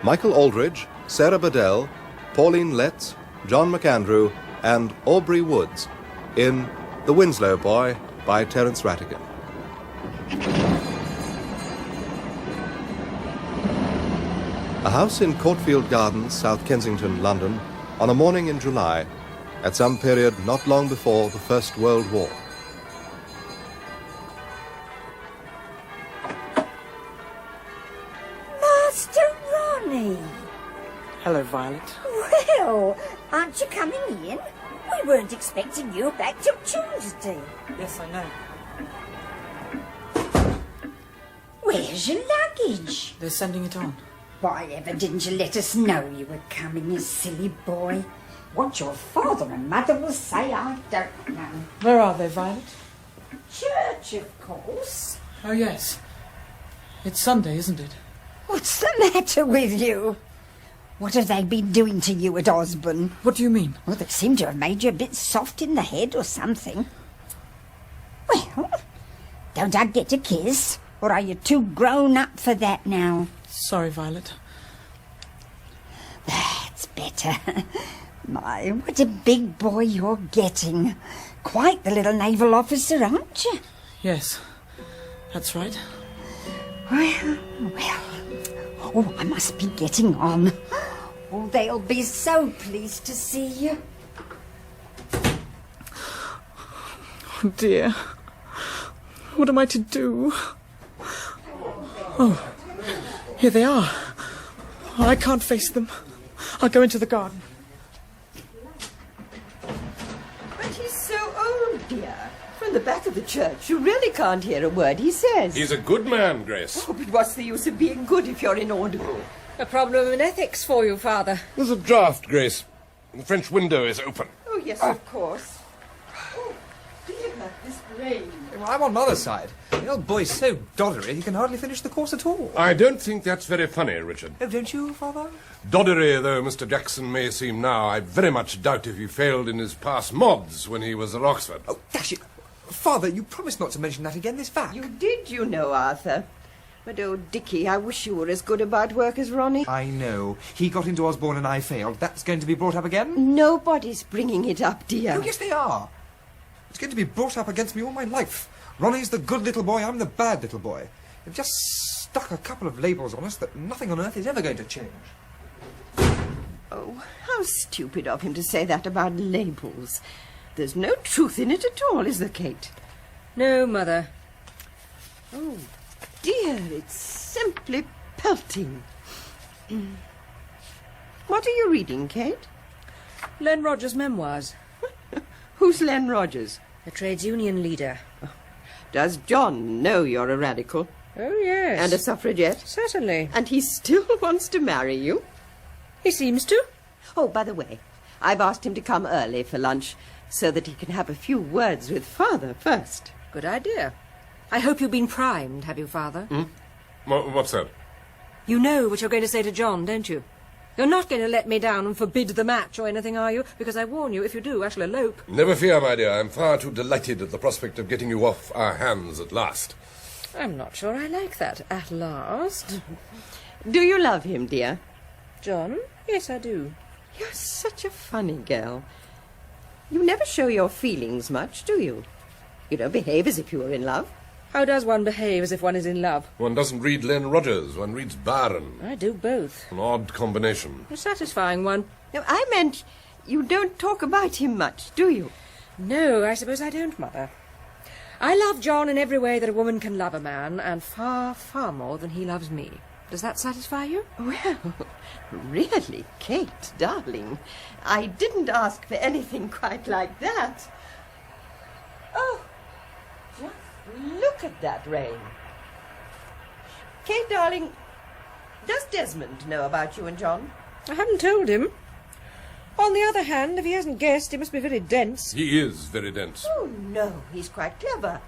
Michael Aldridge, Sarah Badel, Pauline Letts, John McAndrew, and Aubrey Woods in The Winslow Boy by Terrence Rattigan. A house in Courtfield Gardens, South Kensington, London, on a morning in July, at some period not long before the First World War. Master Ronnie! Hello, Violet. Well, aren't you coming in? We weren't expecting you back till Tuesday. Yes, I know. Where's your luggage? They're sending it on. Why ever didn't you let us know you were coming, you silly boy? What your father and mother will say, I don't know. Where are they, Violet? Church, of course. Oh, yes. It's Sunday, isn't it? What's the matter with you? What have they been doing to you at Osborne? What do you mean? Well, they seem to have made you a bit soft in the head or something. Well, don't I get a kiss? Or are you too grown up for that now? Sorry, Violet. That's better. My, what a big boy you're getting. Quite the little naval officer, aren't you? Yes, that's right. Well. Oh, I must be getting on. Oh, they'll be so pleased to see you. Oh, dear. What am I to do? Oh, here they are. Oh, I can't face them. I'll go into the garden. But he's so old, dear. From the back of the church, you really can't hear a word he says. He's a good man, Grace. Oh, but what's the use of being good if you're inaudible? A problem in ethics for you, Father. There's a draught, Grace. The French window is open. Oh, yes, of course. Oh, dear, this rain. Well, I'm on Mother's side. The old boy's so doddery he can hardly finish the course at all. I don't think that's very funny, Richard. Oh, don't you, Father? Doddery though Mr. Jackson may seem now, I very much doubt if he failed in his past mods when he was at Oxford. Oh, dash it. Father, you promised not to mention that again this vac. You did, you know, Arthur. But, oh, Dickie, I wish you were as good about work as Ronnie. I know. He got into Osborne and I failed. That's going to be brought up again? Nobody's bringing it up, dear. Oh, yes, they are. It's going to be brought up against me all my life. Ronnie's the good little boy, I'm the bad little boy. They've just stuck a couple of labels on us that nothing on earth is ever going to change. Oh, how stupid of him to say that about labels. There's no truth in it at all, is there, Kate? No, Mother. Oh, dear, it's simply pelting. What are you reading, Kate? Len Rogers' memoirs. Who's Len Rogers? A trades union leader. Does John know you're a radical? Oh, yes. And a suffragette? Certainly. And he still wants to marry you? He seems to. Oh, by the way, I've asked him to come early for lunch so that he can have a few words with Father first. Good idea. I hope you've been primed, have you, Father? What's that? You know what you're going to say to John, don't you? You're not going to let me down and forbid the match or anything, are you? Because I warn you, if you do, I shall elope. Never fear, my dear. I'm far too delighted at the prospect of getting you off our hands at last. I'm not sure I like that, at last. Do you love him, dear? John? Yes, I do. You're such a funny girl. You never show your feelings much, do you? You don't behave as if you were in love. How does one behave as if one is in love? One doesn't read Len Rogers, one reads Byron. I do both. An odd combination. A satisfying one. No, I meant you don't talk about him much, do you? No, I suppose I don't, Mother. I love John in every way that a woman can love a man, and far, far more than he loves me. Does that satisfy you? Well, really, Kate, darling, I didn't ask for anything quite like that. Oh, just look at that rain. Kate, darling, does Desmond know about you and John? I haven't told him. On the other hand, if he hasn't guessed, he must be very dense. He is very dense. Oh, no, he's quite clever.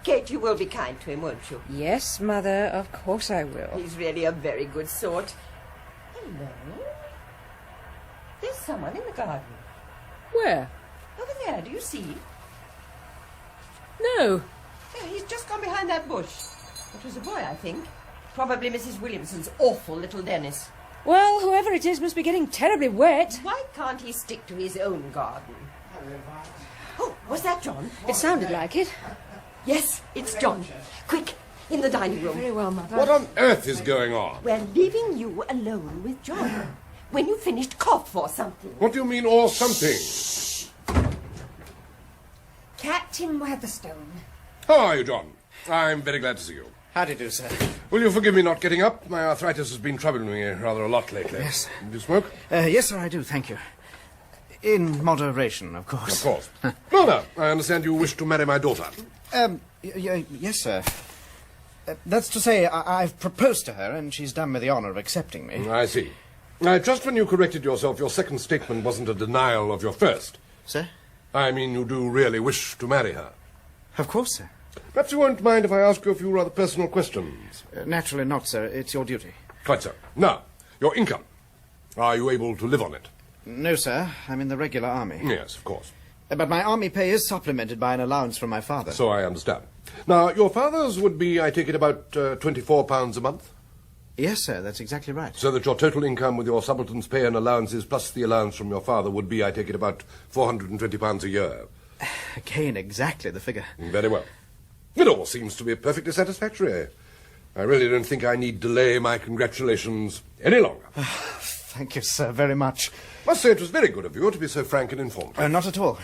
Kate, you will be kind to him, won't you? Yes, Mother, of course I will. He's really a very good sort. Hello? There's someone in the garden. Where? Over there, do you see? No. Yeah, he's just gone behind that bush. It was a boy, I think. Probably Mrs. Williamson's awful little Dennis. Well, whoever it is must be getting terribly wet. Why can't he stick to his own garden? Oh, was that John? It sounded like it. Yes, it's John. Quick, in the dining room. Very well, Mother. What on earth is going on? We're leaving you alone with John. When you finished, cough or something. What do you mean, or something? Captain Watherstone. How are you, John? I'm very glad to see you. How do you do, sir? Will you forgive me not getting up? My arthritis has been troubling me rather a lot lately. Yes. Do you smoke? Yes, sir, I do, thank you. In moderation, of course. Of course. Well, now, I understand you wish to marry my daughter. Yes, sir. That's to say, I've proposed to her, and she's done me the honour of accepting me. I see. I trust when you corrected yourself, your second statement wasn't a denial of your first. Sir? I mean, you do really wish to marry her. Of course, sir. Perhaps you won't mind if I ask you a few rather personal questions. Naturally not, sir. It's your duty. Quite so. Now, your income. Are you able to live on it? No, sir. I'm in the regular army. Yes, of course. But my army pay is supplemented by an allowance from my father. So I understand. Now, your father's would be, I take it, about £24 a month? Yes, sir, that's exactly right. So that your total income with your subaltern's pay and allowances plus the allowance from your father would be, I take it, about £420 a year. Again, exactly the figure. Very well. It all seems to be perfectly satisfactory. I really don't think I need delay my congratulations any longer. Thank you, sir, very much. Must say it was very good of you to be so frank and informed. Not at all.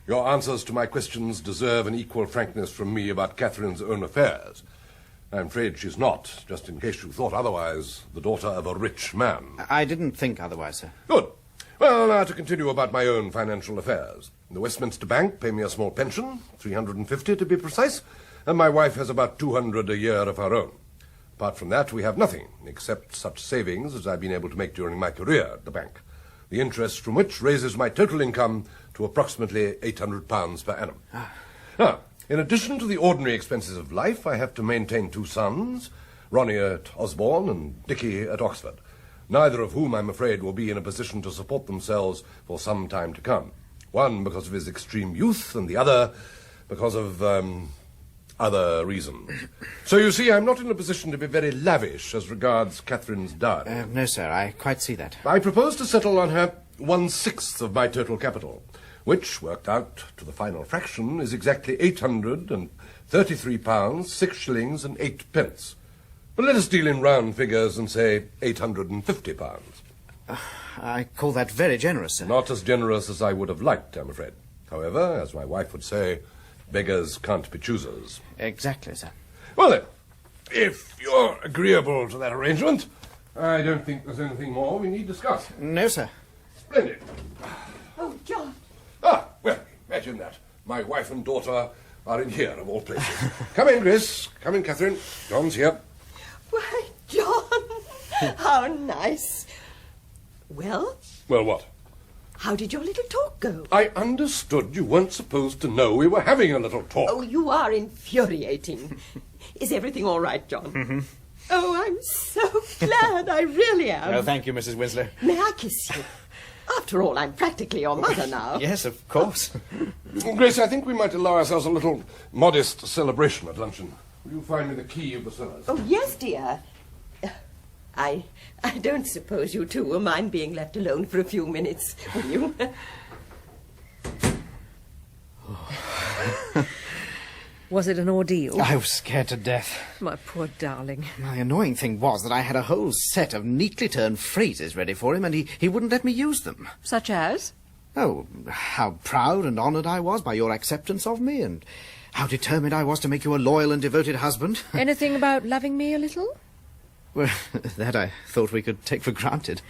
Your answers to my questions deserve an equal frankness from me about Catherine's own affairs. I'm afraid she's not, just in case you thought otherwise, the daughter of a rich man. I didn't think otherwise, sir. Good. Well, now to continue about my own financial affairs. The Westminster Bank pay me a small pension, 350 to be precise, and my wife has about 200 a year of her own. Apart from that, we have nothing, except such savings as I've been able to make during my career at the bank, the interest from which raises my total income to approximately £800 per annum. Now, in addition to the ordinary expenses of life, I have to maintain two sons, Ronnie at Osborne and Dickie at Oxford, neither of whom, I'm afraid, will be in a position to support themselves for some time to come. One because of his extreme youth, and the other because of, other reasons. So, you see, I'm not in a position to be very lavish as regards Catherine's dowry. No, sir, I quite see that. I propose to settle on her 1/6 of my total capital, which, worked out to the final fraction, is exactly £833, 6 shillings and 8 pence. But let us deal in round figures and say £850. I call that very generous, sir. Not as generous as I would have liked, I'm afraid. However, as my wife would say, beggars can't be choosers. Exactly, sir. Well then, if you're agreeable to that arrangement, I don't think there's anything more we need discuss. No, sir. Splendid. Oh, John. Ah, well, imagine that. My wife and daughter are in here, of all places. Come in, Grace. Come in, Catherine. John's here. Why, John, how nice. Well, Well, what? how did your little talk go? I understood you weren't supposed to know we were having a little talk. Oh, you are infuriating. Is everything all right, John? Mm-hmm. Oh, I'm so glad. I really am. Oh, thank you, Mrs. Winslow. May I kiss you? After all, I'm practically your mother now. Yes, of course. Grace, I think we might allow ourselves a little modest celebration at luncheon. Will you find me the key of the cellars? Oh, yes, dear. I don't suppose you two will mind being left alone for a few minutes, will you? Was it an ordeal? I was scared to death. My poor darling. The annoying thing was that I had a whole set of neatly turned phrases ready for him, and he wouldn't let me use them. Such as? Oh, how proud and honoured I was by your acceptance of me, and how determined I was to make you a loyal and devoted husband. Anything about loving me a little? Well, that I thought we could take for granted.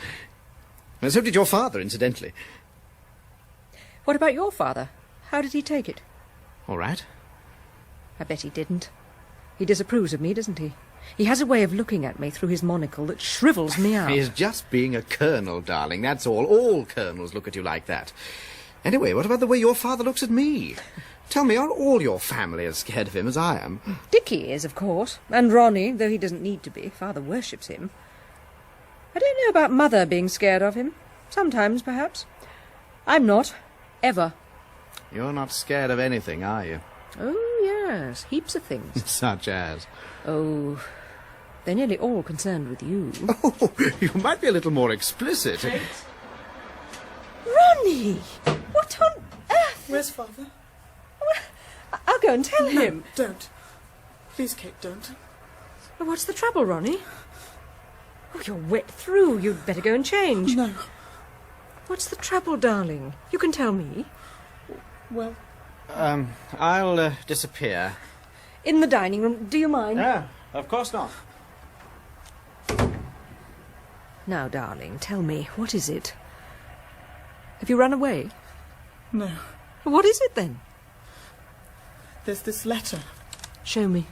And so did your father, incidentally. What about your father? How did he take it? All right. I bet he didn't. He disapproves of me, doesn't he? He has a way of looking at me through his monocle that shrivels me out. He is just being a colonel, darling, that's all. All colonels look at you like that. Anyway, what about the way your father looks at me? Tell me, are all your family as scared of him as I am? Dickie is, of course. And Ronnie, though he doesn't need to be. Father worships him. I don't know about Mother being scared of him. Sometimes, perhaps. I'm not. Ever. You're not scared of anything, are you? Oh, yes. Heaps of things. Such as? Oh, They're nearly all concerned with you. Oh, you might be a little more explicit. Kate? Ronnie! What on earth? Where's Father? I'll go and tell him. Don't. Please, Kate, don't. Well, what's the trouble, Ronnie? Oh, you're wet through. You'd better go and change. No. What's the trouble, darling? You can tell me. Well, I'll disappear. In the dining room. Do you mind? Yeah, of course not. Now, darling, tell me, what is it? Have you run away? no. What is it, then? There's this letter. Show me.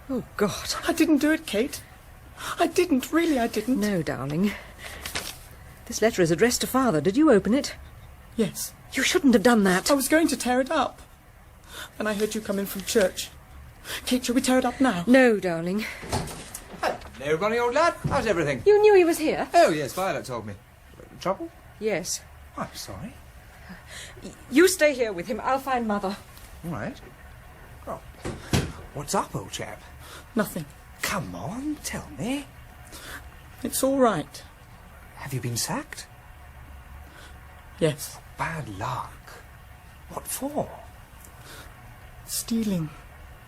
Oh, God. I didn't do it, Kate. I didn't. Really, I didn't. No, darling. This letter is addressed to Father. Did you open it? Yes. You shouldn't have done that. I was going to tear it up. And I heard you come in from church. Kate, shall we tear it up now? No, darling. Hello, Ronnie, old lad. How's everything? You knew he was here? Oh, yes, Violet told me. Trouble? Yes. I'm sorry. You stay here with him. I'll find Mother. All right. Oh, what's up, old chap? Nothing. Come on, tell me. It's all right. Have you been sacked? Yes. Bad luck. What for? Stealing.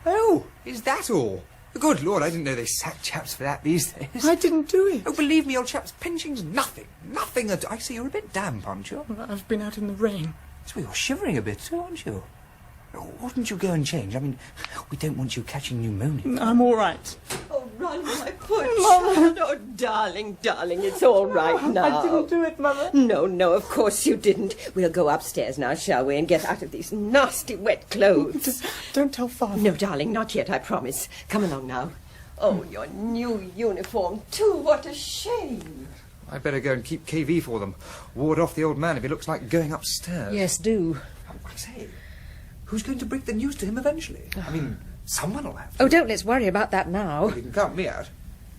Oh, is that all? Good Lord, I didn't know they sack chaps for that these days. I didn't do it. Oh, believe me, old chap's pension's nothing. Nothing at all. I see you're a bit damp, aren't you? I've been out in the rain. So you're shivering a bit too, aren't you? Wouldn't you go and change? I mean, we don't want you catching pneumonia. I'm all right. Oh, Ronnie, my poor child. Oh, darling, it's all right now. I didn't do it, Mother. No, of course you didn't. We'll go upstairs now, shall we, and get out of these nasty wet clothes. Just don't tell Father. No, darling, not yet, I promise. Come along now. Oh, your new uniform, too. What a shame. I'd better go and keep KV for them. Ward off the old man if he looks like going upstairs. Yes, do. I say, who's going to break the news to him eventually? I mean, someone will have to. Oh, don't let's worry about that now. Well, you can count me out.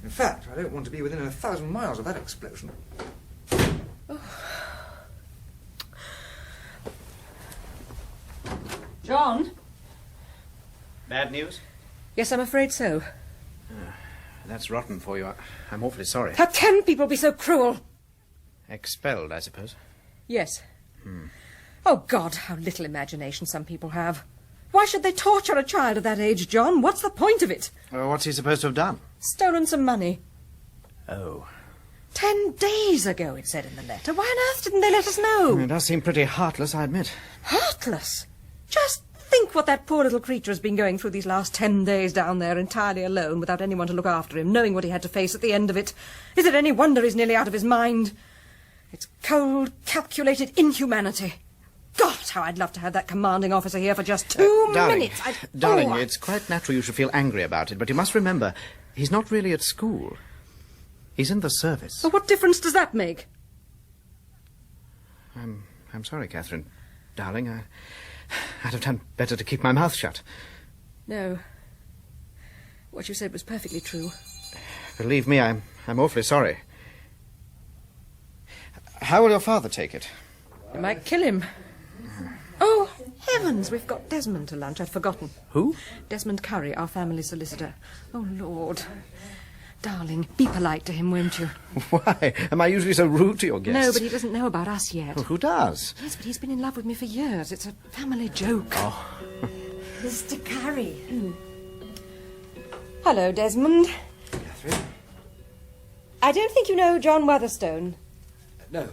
In fact, I don't want to be within 1,000 miles of that explosion. John? Bad news? Yes, I'm afraid so. That's rotten for you. I'm awfully sorry. How can people be so cruel? Expelled, I suppose. Yes. Oh, God, how little imagination some people have. Why should they torture a child of that age, John? What's the point of it? Well, what's he supposed to have done? Stolen some money. Oh. 10 days ago, it said in the letter. Why on earth didn't they let us know? It does seem pretty heartless, I admit. Heartless? Just think what that poor little creature has been going through these last 10 days down there, entirely alone, without anyone to look after him, knowing what he had to face at the end of it. Is it any wonder he's nearly out of his mind? It's cold, calculated inhumanity. God, how I'd love to have that commanding officer here for just 2 minutes. Darling, it's quite natural you should feel angry about it, but you must remember, he's not really at school. He's in the service. Well, what difference does that make? I'm sorry, Catherine. Darling, I'd have done better to keep my mouth shut. No. What you said was perfectly true. Believe me, I'm awfully sorry. How will your father take it? It might kill him. Oh, heavens, we've got Desmond to lunch. I'd forgotten. Who? Desmond Curry, our family solicitor. Oh, Lord. Darling, be polite to him, won't you? Why? Am I usually so rude to your guests? No, but he doesn't know about us yet. Well, who does? Yes, but he's been in love with me for years. It's a family joke. Oh. Mr. Curry. Hello, Desmond. Catherine? I don't think you know John Watherstone. No.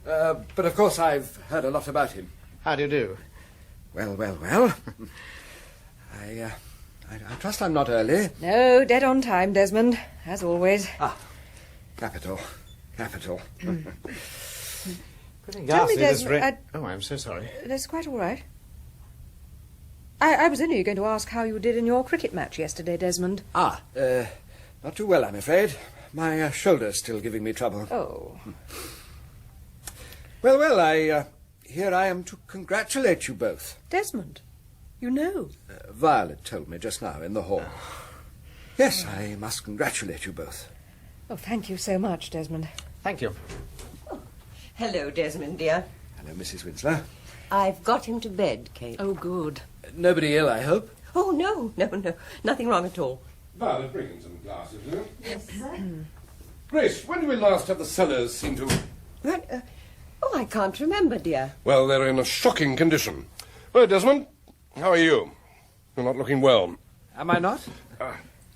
But of course I've heard a lot about him. How do you do? Well. I trust I'm not early. No, dead on time, Desmond, as always. Capital. Pretty Tell me, ghastly, this Desmond, Oh, I'm so sorry. That's quite all right. I was only going to ask how you did in your cricket match yesterday, Desmond. Not too well, I'm afraid. My shoulder's still giving me trouble. Oh. Well, here I am to congratulate you both. Desmond, you know. Violet told me just now in the hall. Yes, I must congratulate you both. Oh, thank you so much, Desmond. Thank you. Hello, Desmond, dear. Hello, Mrs. Winslow. I've got him to bed, Kate. Oh, good. Nobody ill, I hope? Oh, no. Nothing wrong at all. Violet, bring in some glasses, will you? Yes, sir. Grace, when did we last have the cellars seem to... What? Oh, I can't remember, dear. Well, they're in a shocking condition. Well, Desmond, how are you? You're not looking well. Am I not?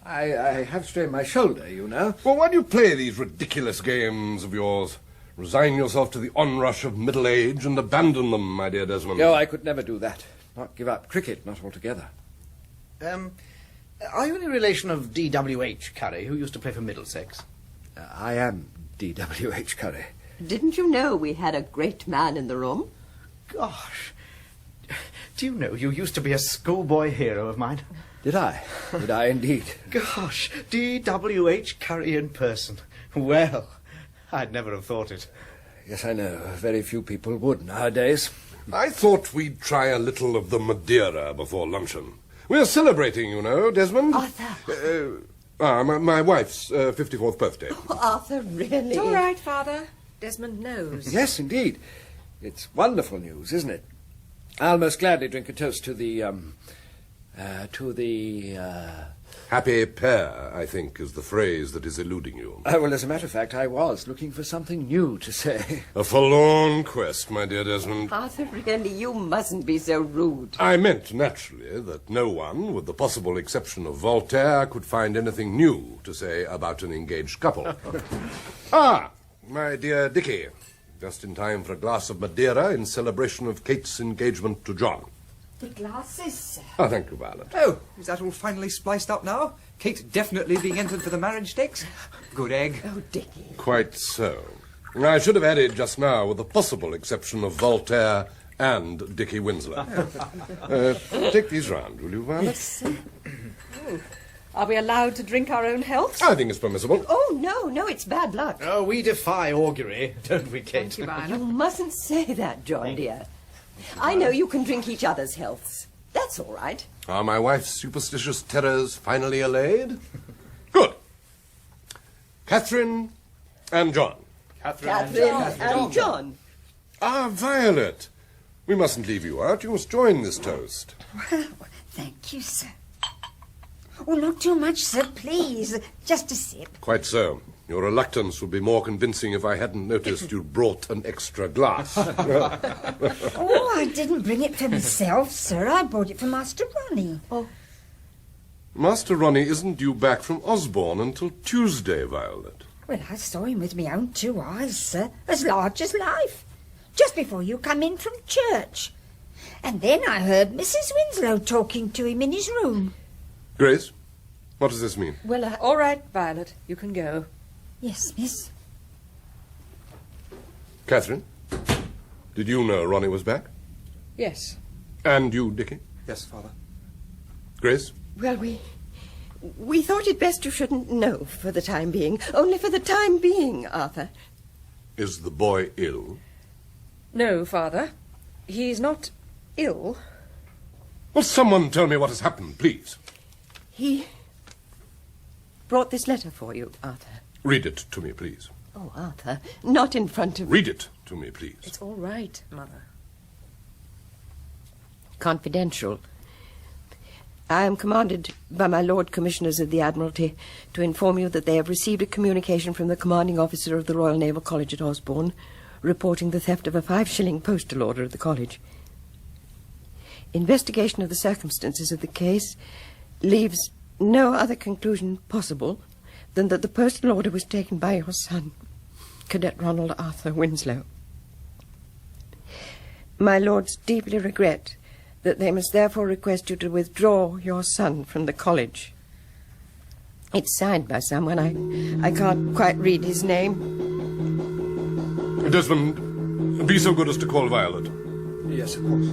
I have strained my shoulder, you know. Well, why do you play these ridiculous games of yours? Resign yourself to the onrush of middle age and abandon them, my dear Desmond. No, I could never do that. Not give up cricket, not altogether. Are you any relation of D.W.H. Curry, who used to play for Middlesex? I am D.W.H. Curry. Didn't you know we had a great man in the room? Gosh. Do you know you used to be a schoolboy hero of mine? Did I? Did I indeed? Gosh, D.W.H. Curry in person. Well, I'd never have thought it. Yes, I know. Very few people would nowadays. I thought we'd try a little of the Madeira before luncheon. We're celebrating, you know, Desmond. Arthur. My wife's 54th birthday. Oh, Arthur, really? It's all right, Father. Desmond knows. Yes, indeed. It's wonderful news, isn't it? I'll most gladly drink a toast to the, Happy pair, I think, is the phrase that is eluding you. Well, as a matter of fact, I was looking for something new to say. A forlorn quest, my dear Desmond. Arthur, really, you mustn't be so rude. I meant, naturally, that no one, with the possible exception of Voltaire, could find anything new to say about an engaged couple. My dear Dickie. Just in time for a glass of Madeira in celebration of Kate's engagement to John. The glasses, sir. Oh, thank you, Violet. Oh, is that all finally spliced up now? Kate definitely being entered for the marriage stakes? Good egg. Oh, Dickie. Quite so. I should have added just now, with the possible exception of Voltaire and Dickie Winslow. Take these round, will you, Violet? Yes, sir. Are we allowed to drink our own healths? I think it's permissible. Oh, no, it's bad luck. Oh, we defy augury, don't we, Kate? Thank you, Violet. You mustn't say that, John, dear. I know you can drink each other's healths. That's all right. Are my wife's superstitious terrors finally allayed? Good. Catherine and John. Catherine and John. Ah, Violet. We mustn't leave you out. You must join this toast. Well, thank you, sir. Oh, not too much, sir, please. Just a sip. Quite so. Your reluctance would be more convincing if I hadn't noticed you'd brought an extra glass. Oh, I didn't bring it for myself, sir. I bought it for Master Ronnie. Oh. Master Ronnie isn't due back from Osborne until Tuesday, Violet. Well, I saw him with my own two eyes, sir, as large as life, just before you come in from church. And then I heard Mrs. Winslow talking to him in his room. Grace, what does this mean? Well, all right, Violet, you can go. Yes, miss. Catherine, did you know Ronnie was back? Yes. And you, Dickie? Yes, Father. Grace? Well, we thought it best you shouldn't know for the time being. Only for the time being, Arthur. Is the boy ill? No, Father. He's not ill. Will someone tell me what has happened, please? He brought this letter for you, Arthur. Read it to me, please. Oh, Arthur, not in front of... Read it to me, please. It's all right, Mother. Confidential. I am commanded by my Lord Commissioners of the Admiralty to inform you that they have received a communication from the commanding officer of the Royal Naval College at Osborne reporting the theft of a 5-shilling postal order at the college. Investigation of the circumstances of the case leaves no other conclusion possible than that the postal order was taken by your son, Cadet Ronald Arthur Winslow. My lords deeply regret that they must therefore request you to withdraw your son from the college. It's signed by someone. I can't quite read his name. Desmond, be so good as to call Violet. Yes, of course.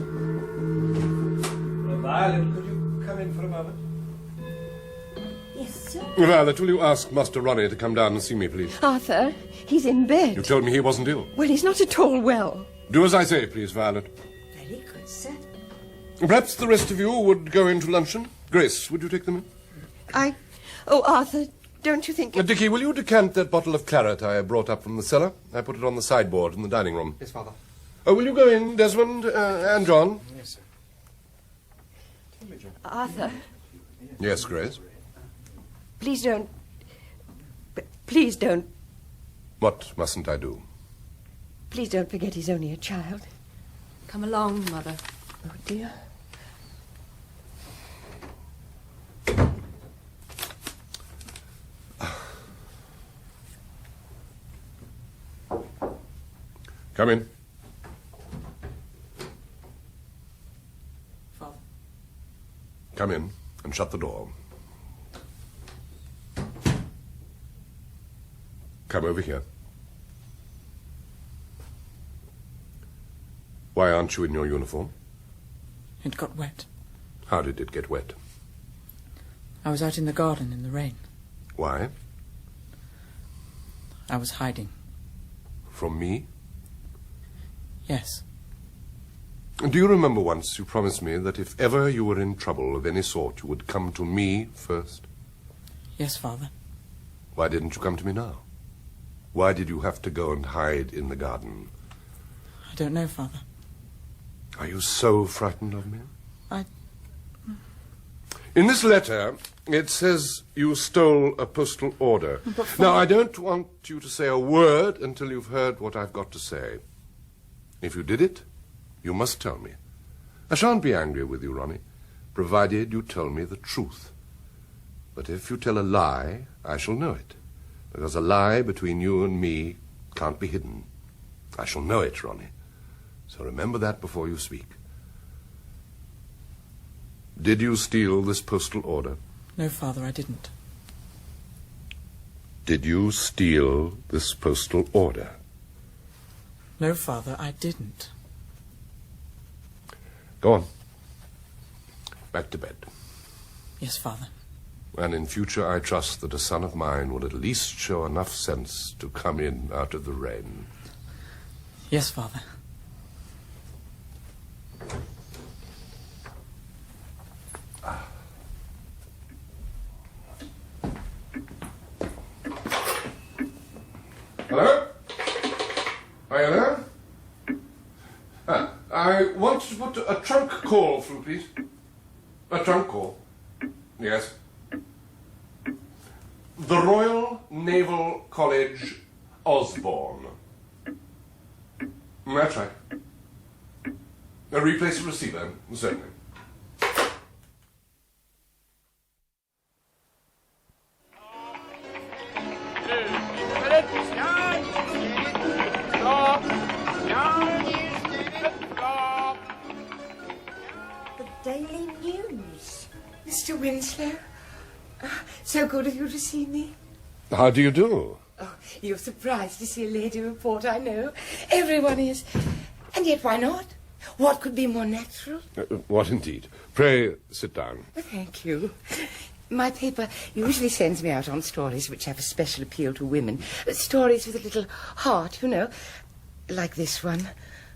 Violet, could you come in for a moment? Yes, sir. Violet, will you ask Master Ronnie to come down and see me, please? Arthur, he's in bed. You told me he wasn't ill. Well, he's not at all well. Do as I say, please, Violet. Very good, sir. Perhaps the rest of you would go into luncheon. Grace, would you take them in? Oh, Arthur, don't you think... Dickie, will you decant that bottle of claret I brought up from the cellar? I put it on the sideboard in the dining room. Yes, Father. Will you go in, Desmond and John? Yes, sir. Arthur, Yes, Grace? please don't... Please don't... What mustn't I do? Please don't forget he's only a child. Come along, Mother. Oh, dear. Come in. Father. Come in and shut the door. Come over here. Why aren't you in your uniform? It got wet. How did it get wet? I was out in the garden in the rain. Why? I was hiding. From me? Yes. Do you remember once you promised me that if ever you were in trouble of any sort, you would come to me first? Yes, Father. Why didn't you come to me now? Why did you have to go and hide in the garden? I don't know, Father. Are you so frightened of me? I... In this letter, it says you stole a postal order. But Father... Now, I don't want you to say a word until you've heard what I've got to say. If you did it, you must tell me. I shan't be angry with you, Ronnie, provided you tell me the truth. But if you tell a lie, I shall know it, because a lie between you and me can't be hidden. I shall know it, Ronnie. So remember that before you speak. Did you steal this postal order? No, Father, I didn't. Did you steal this postal order? No, Father, I didn't. Go on. Back to bed. Yes, Father. And in future I trust that a son of mine will at least show enough sense to come in out of the rain. Yes, Father. Hello? Are you there? I want to put a trunk call through, please. A trunk call. Yes. The Royal Naval College, Osborne. That's right. Replace the receiver, certainly. The Daily News. Mr. Winslow, so good of you to see me. How do you do? Oh, you're surprised to see a lady report, I know. Everyone is. And yet, why not? What could be more natural? What indeed? Pray sit down. Thank you. My paper usually sends me out on stories which have a special appeal to women. Stories with a little heart, you know. Like this one.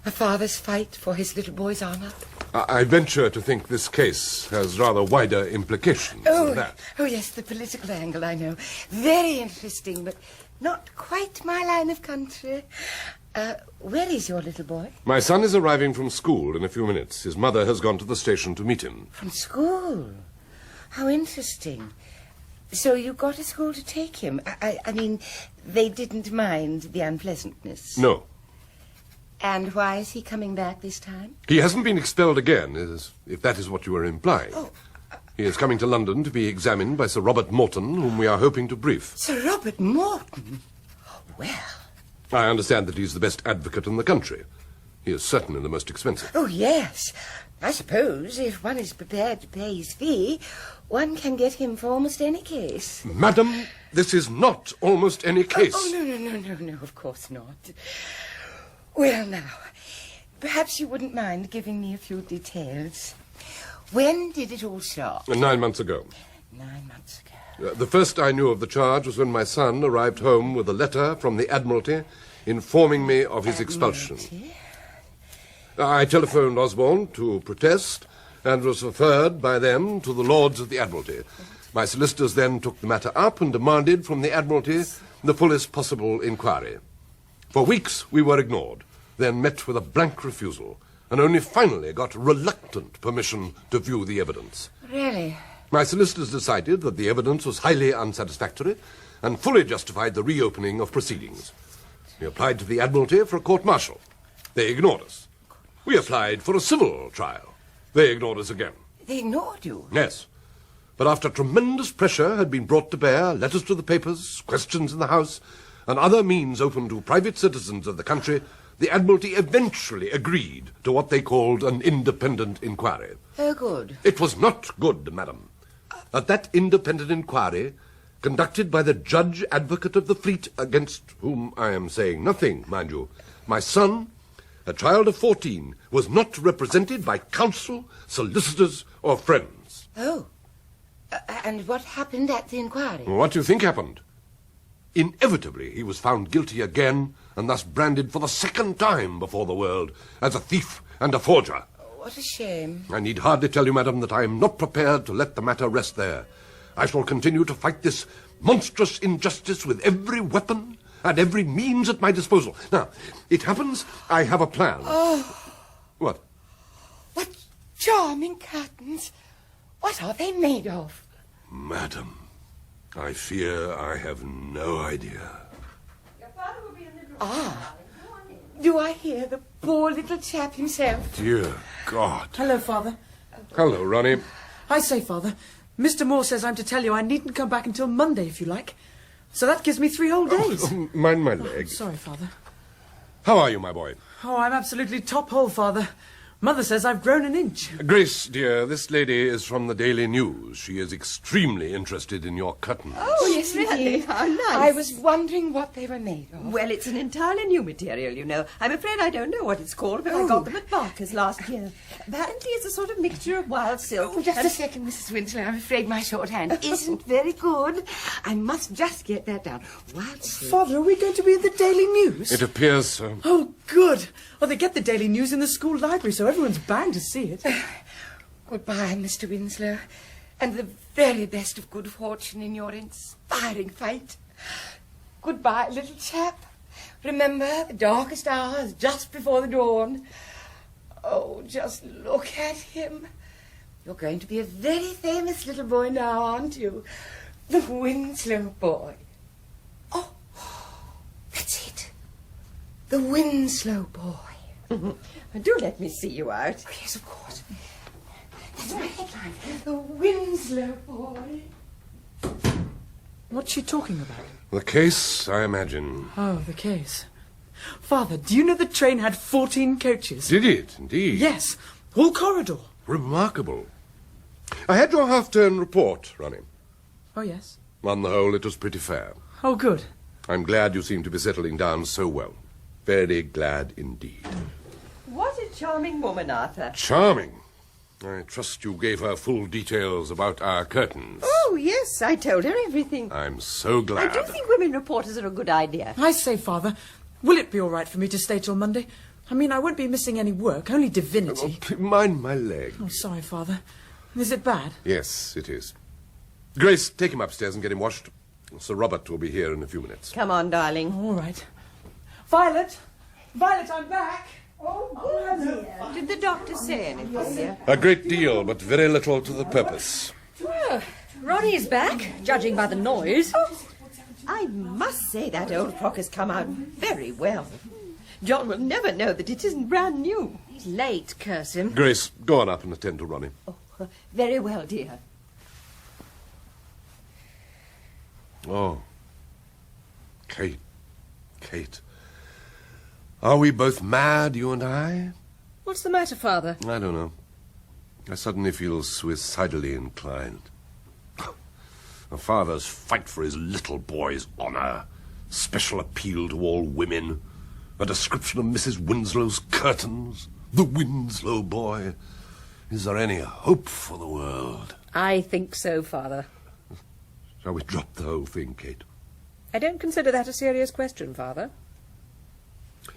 A father's fight for his little boy's honour. I venture to think this case has rather wider implications than that. Oh, yes, the political angle, I know. Very interesting, but not quite my line of country. Where is your little boy? My son is arriving from school in a few minutes. His mother has gone to the station to meet him. From school? How interesting. So you got to school to take him? I mean, they didn't mind the unpleasantness? No. And why is he coming back this time? He hasn't been expelled again, if that is what you are implying. Oh. He is coming to London to be examined by Sir Robert Morton, whom we are hoping to brief. Sir Robert Morton? Well... I understand that he's the best advocate in the country. He is certainly the most expensive. Oh, yes. I suppose if one is prepared to pay his fee, one can get him for almost any case. Madam, this is not almost any case. Oh, no, of course not. Well, now, perhaps you wouldn't mind giving me a few details. When did it all start? 9 months ago. 9 months ago. The first I knew of the charge was when my son arrived home with a letter from the Admiralty informing me of his expulsion. I telephoned Osborne to protest and was referred by them to the Lords of the Admiralty. My solicitors then took the matter up and demanded from the Admiralty the fullest possible inquiry. For weeks we were ignored, then met with a blank refusal, and only finally got reluctant permission to view the evidence. Really? My solicitors decided that the evidence was highly unsatisfactory and fully justified the reopening of proceedings. We applied to the Admiralty for a court-martial. They ignored us. We applied for a civil trial. They ignored us again. They ignored you? Yes. But after tremendous pressure had been brought to bear, letters to the papers, questions in the House, and other means open to private citizens of the country, the Admiralty eventually agreed to what they called an independent inquiry. Oh, good. It was not good, madam. At that independent inquiry, conducted by the Judge Advocate of the Fleet, against whom I am saying nothing, mind you, my son, a child of 14, was not represented by counsel, solicitors, or friends. Oh. And what happened at the inquiry? What do you think happened? Inevitably, he was found guilty again, and thus branded for the second time before the world as a thief and a forger. What a shame. I need hardly tell you, madam, that I am not prepared to let the matter rest there. I shall continue to fight this monstrous injustice with every weapon and every means at my disposal. Now, it happens I have a plan. Oh. What? What charming curtains. What are they made of? Madam, I fear I have no idea. Your father will be in the room. Ah. Do I hear the poor little chap himself? Dear God. Hello, Father. Hello, Ronnie. I say, Father, Mr. Moore says I'm to tell you I needn't come back until Monday, if you like. So that gives me 3 whole days. Oh, mind my leg. Sorry, Father. How are you, my boy? Oh, I'm absolutely top hole, Father. Mother says I've grown an inch. Grace, dear, this lady is from the Daily News. She is extremely interested in your curtains. Oh, yes, really? How nice. I was wondering what they were made of. Well, it's an entirely new material, you know. I'm afraid I don't know what it's called, but I got them at Barker's last year. Apparently it's a sort of mixture of wild silk. Oh, just a second, Mrs. Winslow. I'm afraid my shorthand isn't very good. I must just get that down. Wild silk. Father, are we going to be in the Daily News? It appears so. Oh, good. Well, they get the Daily News in the school library, so everyone's bound to see it. Goodbye, Mr. Winslow, and the very best of good fortune in your inspiring fight. Goodbye, little chap. Remember the darkest hours just before the dawn. Oh, just look at him. You're going to be a very famous little boy now, aren't you? The Winslow Boy. Oh, that's it. The Winslow Boy. Do let me see you out. Oh, yes, of course. That's my headline. The Winslow Boy. What's she talking about? The case, I imagine. Oh, the case. Father, do you know the train had 14 coaches? Did it, indeed? Yes, all corridor. Remarkable. I had your half-turn report, Ronnie. Oh, yes. On the whole, it was pretty fair. Oh, good. I'm glad you seem to be settling down so well. Very glad indeed. What a charming woman, Arthur. Charming. I trust you gave her full details about our curtains. Oh, yes, I told her everything. I'm so glad. I do think women reporters are a good idea. I say, Father, will it be all right for me to stay till Monday? I mean, I won't be missing any work, only divinity. Mind my leg. Oh, sorry, Father. Is it bad? Yes, it is. Grace, take him upstairs and get him washed. Sir Robert will be here in a few minutes. Come on, darling. All right. Violet! Violet, I'm back! Oh, dear. Did the doctor say anything, dear? A great deal, but very little to the purpose. Well, Ronnie is back, judging by the noise. Oh, I must say that old frock has come out very well. John will never know that it isn't brand new. He's late, curse him. Grace, go on up and attend to Ronnie. Oh, very well, dear. Oh. Kate. Are we both mad, you and I? What's the matter, Father? I don't know. I suddenly feel suicidally inclined. A father's fight for his little boy's honour, special appeal to all women, a description of Mrs. Winslow's curtains, the Winslow Boy. Is there any hope for the world? I think so, Father. Shall we drop the whole thing, Kate? I don't consider that a serious question, Father.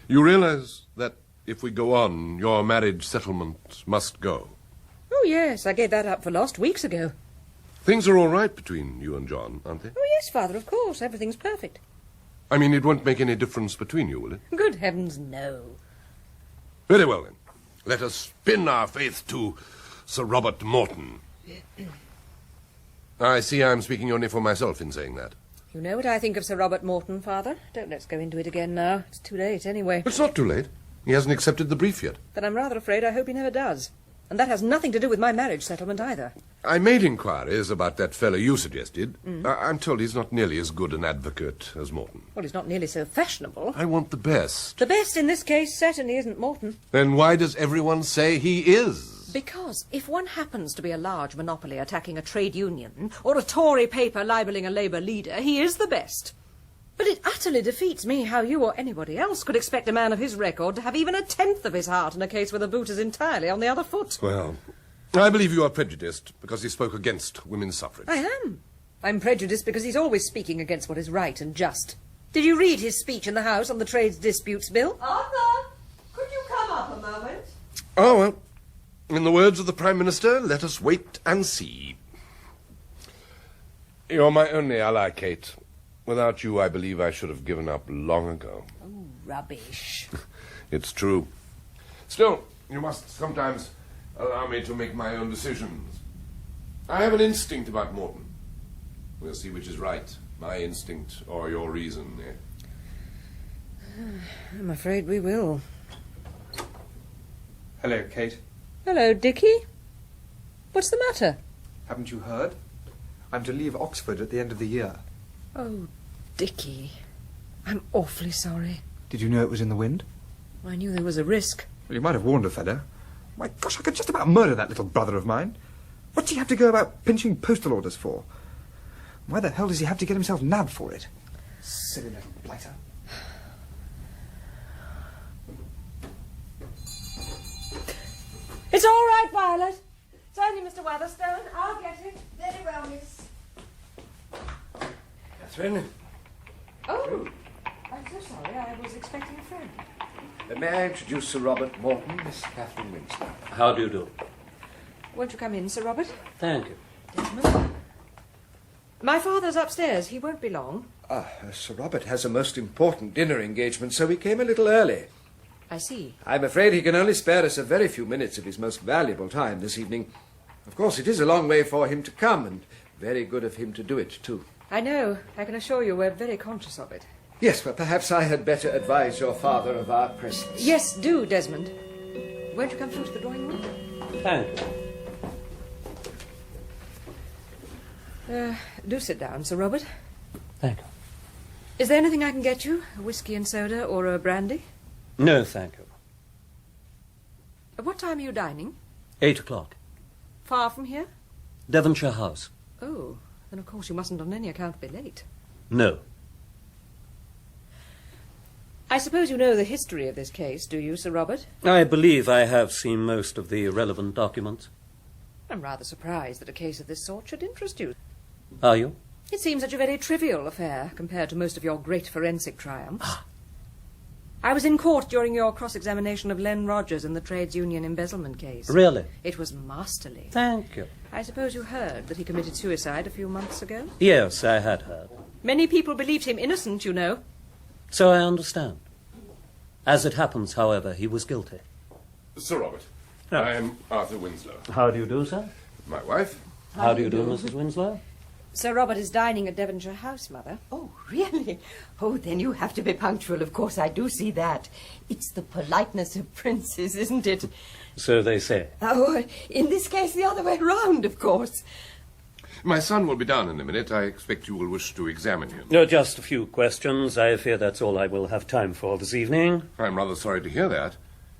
You realise that if we go on, your marriage settlement must go? Oh, yes, I gave that up for lost weeks ago. Things are all right between you and John, aren't they? Oh, yes, Father, of course. Everything's perfect. I mean, it won't make any difference between you, will it? Good heavens, no. Very well, then. Let us pin our faith to Sir Robert Morton. I see I'm speaking only for myself in saying that. You know what I think of Sir Robert Morton, Father. Don't let's go into it again now. It's too late, anyway. It's not too late. He hasn't accepted the brief yet. Then I'm rather afraid I hope he never does. And that has nothing to do with my marriage settlement either. I made inquiries about that fellow you suggested. I'm told he's not nearly as good an advocate as Morton. Well, he's not nearly so fashionable. I want the best. The best in this case certainly isn't Morton. Then why does everyone say he is? Because if one happens to be a large monopoly attacking a trade union, or a Tory paper libelling a Labour leader, he is the best. But it utterly defeats me how you or anybody else could expect a man of his record to have even a tenth of his heart in a case where the boot is entirely on the other foot. Well, I believe you are prejudiced because he spoke against women's suffrage. I am. I'm prejudiced because he's always speaking against what is right and just. Did you read his speech in the House on the Trades Disputes Bill? Arthur, could you come up a moment? Oh, well, in the words of the Prime Minister, let us wait and see. You're my only ally, Kate. Without you, I believe I should have given up long ago. Oh, rubbish. It's true. Still, you must sometimes allow me to make my own decisions. I have an instinct about Morton. We'll see which is right, my instinct or your reason. I'm afraid we will. Hello, Kate. Hello, Dickie. What's the matter? Haven't you heard? I'm to leave Oxford at the end of the year. Oh, Dickie. I'm awfully sorry. Did you know it was in the wind? I knew there was a risk. Well, you might have warned a fellow. My gosh, I could just about murder that little brother of mine. What's he have to go about pinching postal orders for? Why the hell does he have to get himself nabbed for it? Silly little blighter. It's all right, Violet. It's only Mr. Watherstone. I'll get it. Very well, miss. Catherine, Oh, I'm so sorry. I was expecting a friend. may I introduce Sir Robert Morton, Miss Catherine Winslow? How do you do? Won't you come in, Sir Robert? Thank you. Desmond? My father's upstairs. He won't be long. Sir Robert has a most important dinner engagement, so he came a little early. I see. I'm afraid he can only spare us a very few minutes of his most valuable time this evening. Of course, it is a long way for him to come, and very good of him to do it, too. I know. I can assure you we're very conscious of it. Yes, but perhaps I had better advise your father of our presence. Yes, do, Desmond. Won't you come through to the drawing room? Thank you. Do sit down, Sir Robert. Thank you. Is there anything I can get you? A whiskey and soda or a brandy? No, thank you. At what time are you dining? 8 o'clock. Far from here? Devonshire House. Oh, then of course you mustn't on any account be late. No. I suppose you know the history of this case, do you, Sir Robert? I believe I have seen most of the relevant documents. I'm rather surprised that a case of this sort should interest you. Are you? It seems such a very trivial affair compared to most of your great forensic triumphs. I was in court during your cross-examination of Len Rogers in the Trades Union embezzlement case. Really? It was masterly. Thank you. I suppose you heard that he committed suicide a few months ago? Yes, I had heard. Many people believed him innocent, you know. So I understand. As it happens, however, he was guilty. Sir Robert, Oh. I am Arthur Winslow. How do you do, sir? My wife? How do you do, Mrs. Winslow? Sir Robert is dining at Devonshire House, Mother. Oh, really? Oh, then you have to be punctual. Of course, I do see that. It's the politeness of princes, isn't it? So they say. Oh, in this case, the other way round, of course. My son will be down in a minute. I expect you will wish to examine him. No, just a few questions. I fear that's all I will have time for this evening. I'm rather sorry to hear that.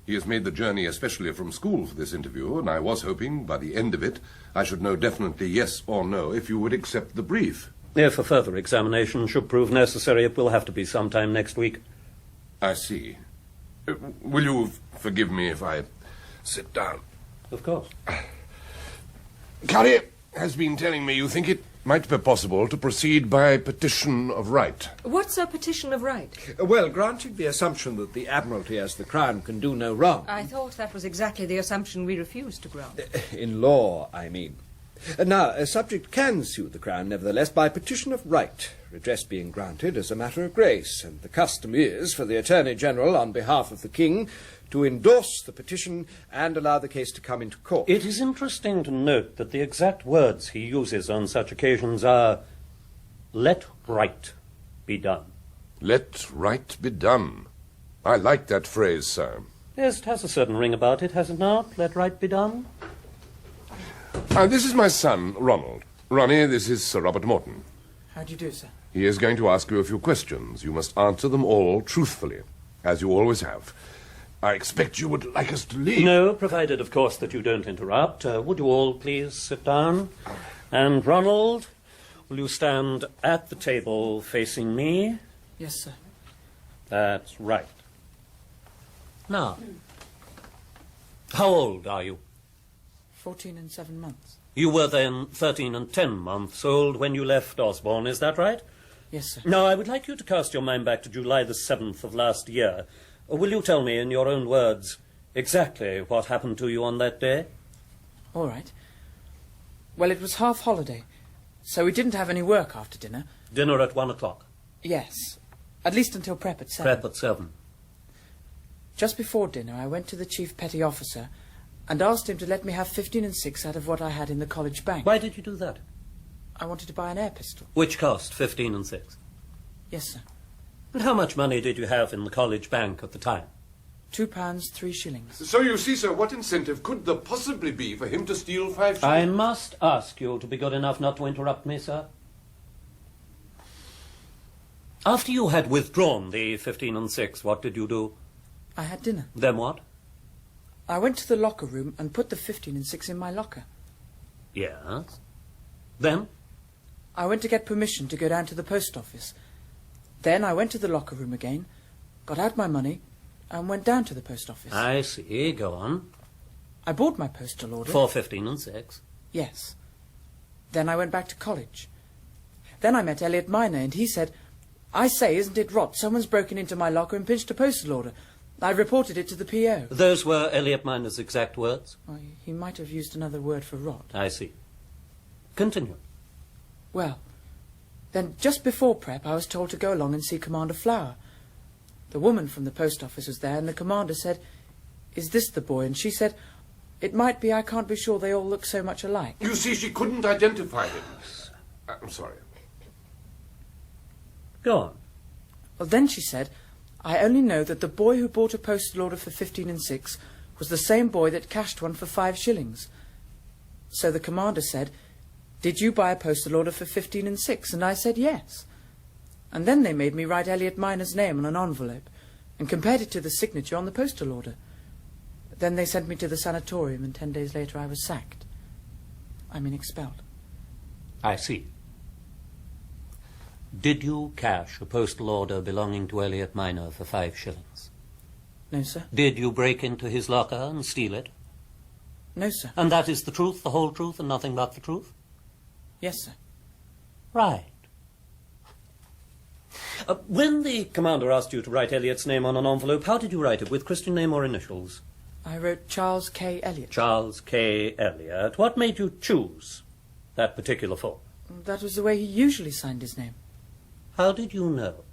He has made the journey especially from school for this interview, and I was hoping, by the end of it, I should know definitely yes or no if you would accept the brief. If a further examination should prove necessary, it will have to be sometime next week. I see. Will you forgive me if I sit down? Of course. Carrie has been telling me you think it might be possible to proceed by petition of right. What's a petition of right? Well, granting the assumption that the Admiralty as the Crown can do no wrong. I thought that was exactly the assumption we refused to grant. In law, I mean. Now, a subject can sue the Crown, nevertheless, by petition of right, redress being granted as a matter of grace, and the custom is for the Attorney-General, on behalf of the King, to endorse the petition and allow the case to come into court. It is interesting to note that the exact words he uses on such occasions are, "Let right be done." Let right be done. I like that phrase, sir. Yes, it has a certain ring about it, has it not? Let right be done. This is my son, Ronald. Ronnie, this is Sir Robert Morton. How do you do, sir? He is going to ask you a few questions. You must answer them all truthfully, as you always have. I expect you would like us to leave. No, provided, of course, that you don't interrupt. Would you all please sit down? And, Ronald, will you stand at the table facing me? Yes, sir. That's right. Now, how old are you? 14 and 7 months. You were then 13 and 10 months old when you left Osborne, is that right? Yes, sir. Now, I would like you to cast your mind back to July the 7th of last year. Will you tell me, in your own words, exactly what happened to you on that day? All right. Well, it was half-holiday, so we didn't have any work after dinner. Dinner at 1 o'clock? Yes. At least until prep at 7. Prep at 7. Just before dinner, I went to the Chief Petty Officer and asked him to let me have 15 and 6 out of what I had in the college bank. Why did you do that? I wanted to buy an air pistol. Which cost 15 and 6? Yes, sir. And how much money did you have in the college bank at the time? £2, 3 shillings. So you see, sir, what incentive could there possibly be for him to steal 5 shillings? I must ask you to be good enough not to interrupt me, sir. After you had withdrawn the 15 and 6, what did you do? I had dinner. Then what? I went to the locker room and put the 15 and 6 in my locker. Yes. Then? I went to get permission to go down to the post office. Then I went to the locker room again, got out my money, and went down to the post office. I see. Go on. I bought my postal order. For 15 and 6? Yes. Then I went back to college. Then I met Elliot Minor, and he said, "I say, isn't it rot? Someone's broken into my locker and pinched a postal order. I reported it to the PO." Those were Elliot Minor's exact words? Well, he might have used another word for rot. I see. Continue. Well, then just before prep, I was told to go along and see Commander Flower. The woman from the post office was there, and the commander said, "Is this the boy?" And she said, "It might be, I can't be sure, they all look so much alike." You see, she couldn't identify him. I'm sorry. Go on. Well, then she said, "I only know that the boy who bought a postal order for 15 and 6 was the same boy that cashed one for 5 shillings. So the commander said, 'Did you buy a postal order for 15 and 6? And I said, "Yes." And then they made me write Elliot Minor's name on an envelope and compared it to the signature on the postal order. Then they sent me to the sanatorium, and 10 days later I was sacked. Expelled. I see. Did you cash a postal order belonging to Elliot Minor for 5 shillings? No, sir. Did you break into his locker and steal it? No, sir. And that is the truth, the whole truth, and nothing but the truth? Yes, sir. Right. When the commander asked you to write Elliot's name on an envelope, how did you write it, with Christian name or initials? I wrote Charles K. Elliot. Charles K. Elliot. What made you choose that particular form? That was the way he usually signed his name. How did you know?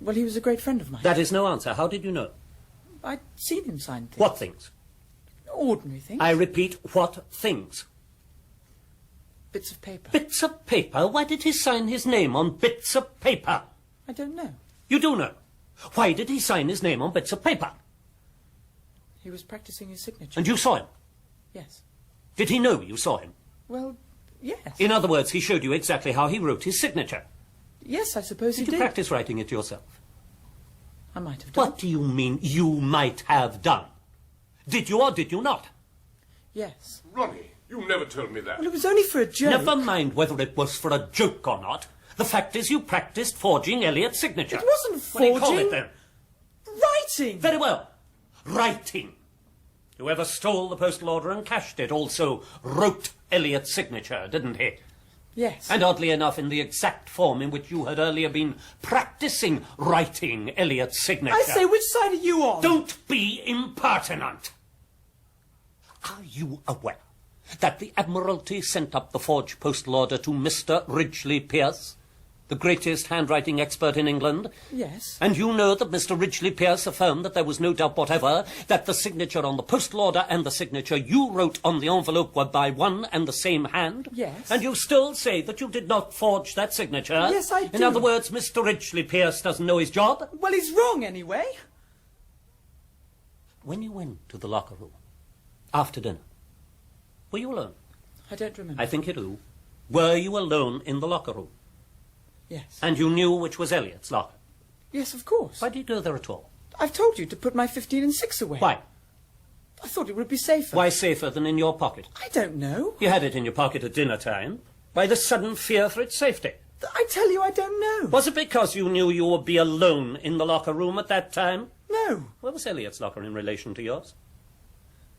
Well, he was a great friend of mine. That is no answer. How did you know? I'd seen him sign things. What things? Ordinary things. I repeat, what things? Bits of paper. Bits of paper? Why did he sign his name on bits of paper? I don't know. You do know. Why did he sign his name on bits of paper? He was practicing his signature. And you saw him? Yes. Did he know you saw him? Well, yes. In other words, he showed you exactly how he wrote his signature. Yes, I suppose he did. Did you practice writing it yourself? I might have done. What do you mean, you might have done? Did you or did you not? Yes. Ronnie, you never told me that. Well, it was only for a joke. Never mind whether it was for a joke or not. The fact is you practiced forging Elliot's signature. It wasn't forging. What do you call it then? Writing. Very well. Writing. Whoever stole the postal order and cashed it also wrote Elliot's signature, didn't he? Yes. And oddly enough, in the exact form in which you had earlier been practicing writing Elliot's signature. I say, which side are you on? Don't be impertinent. Are you aware that the Admiralty sent up the forged postal order to Mr. Ridgeley-Pearce, the greatest handwriting expert in England? Yes. And you know that Mr. Ridgeley-Pearce affirmed that there was no doubt whatever that the signature on the postal order and the signature you wrote on the envelope were by one and the same hand? Yes. And you still say that you did not forge that signature? Yes, I do. In other words, Mr. Ridgeley-Pearce doesn't know his job? Well, he's wrong anyway. When you went to the locker room, after dinner, were you alone? I don't remember. I think you do. Were you alone in the locker room? Yes. And you knew which was Elliot's locker? Yes, of course. Why did you go there at all? I've told you to put my 15 and 6 away. Why? I thought it would be safer. Why safer than in your pocket? I don't know. You had it in your pocket at dinner time. Why the sudden fear for its safety? I tell you, I don't know. Was it because you knew you would be alone in the locker room at that time? No. Where was Elliot's locker in relation to yours?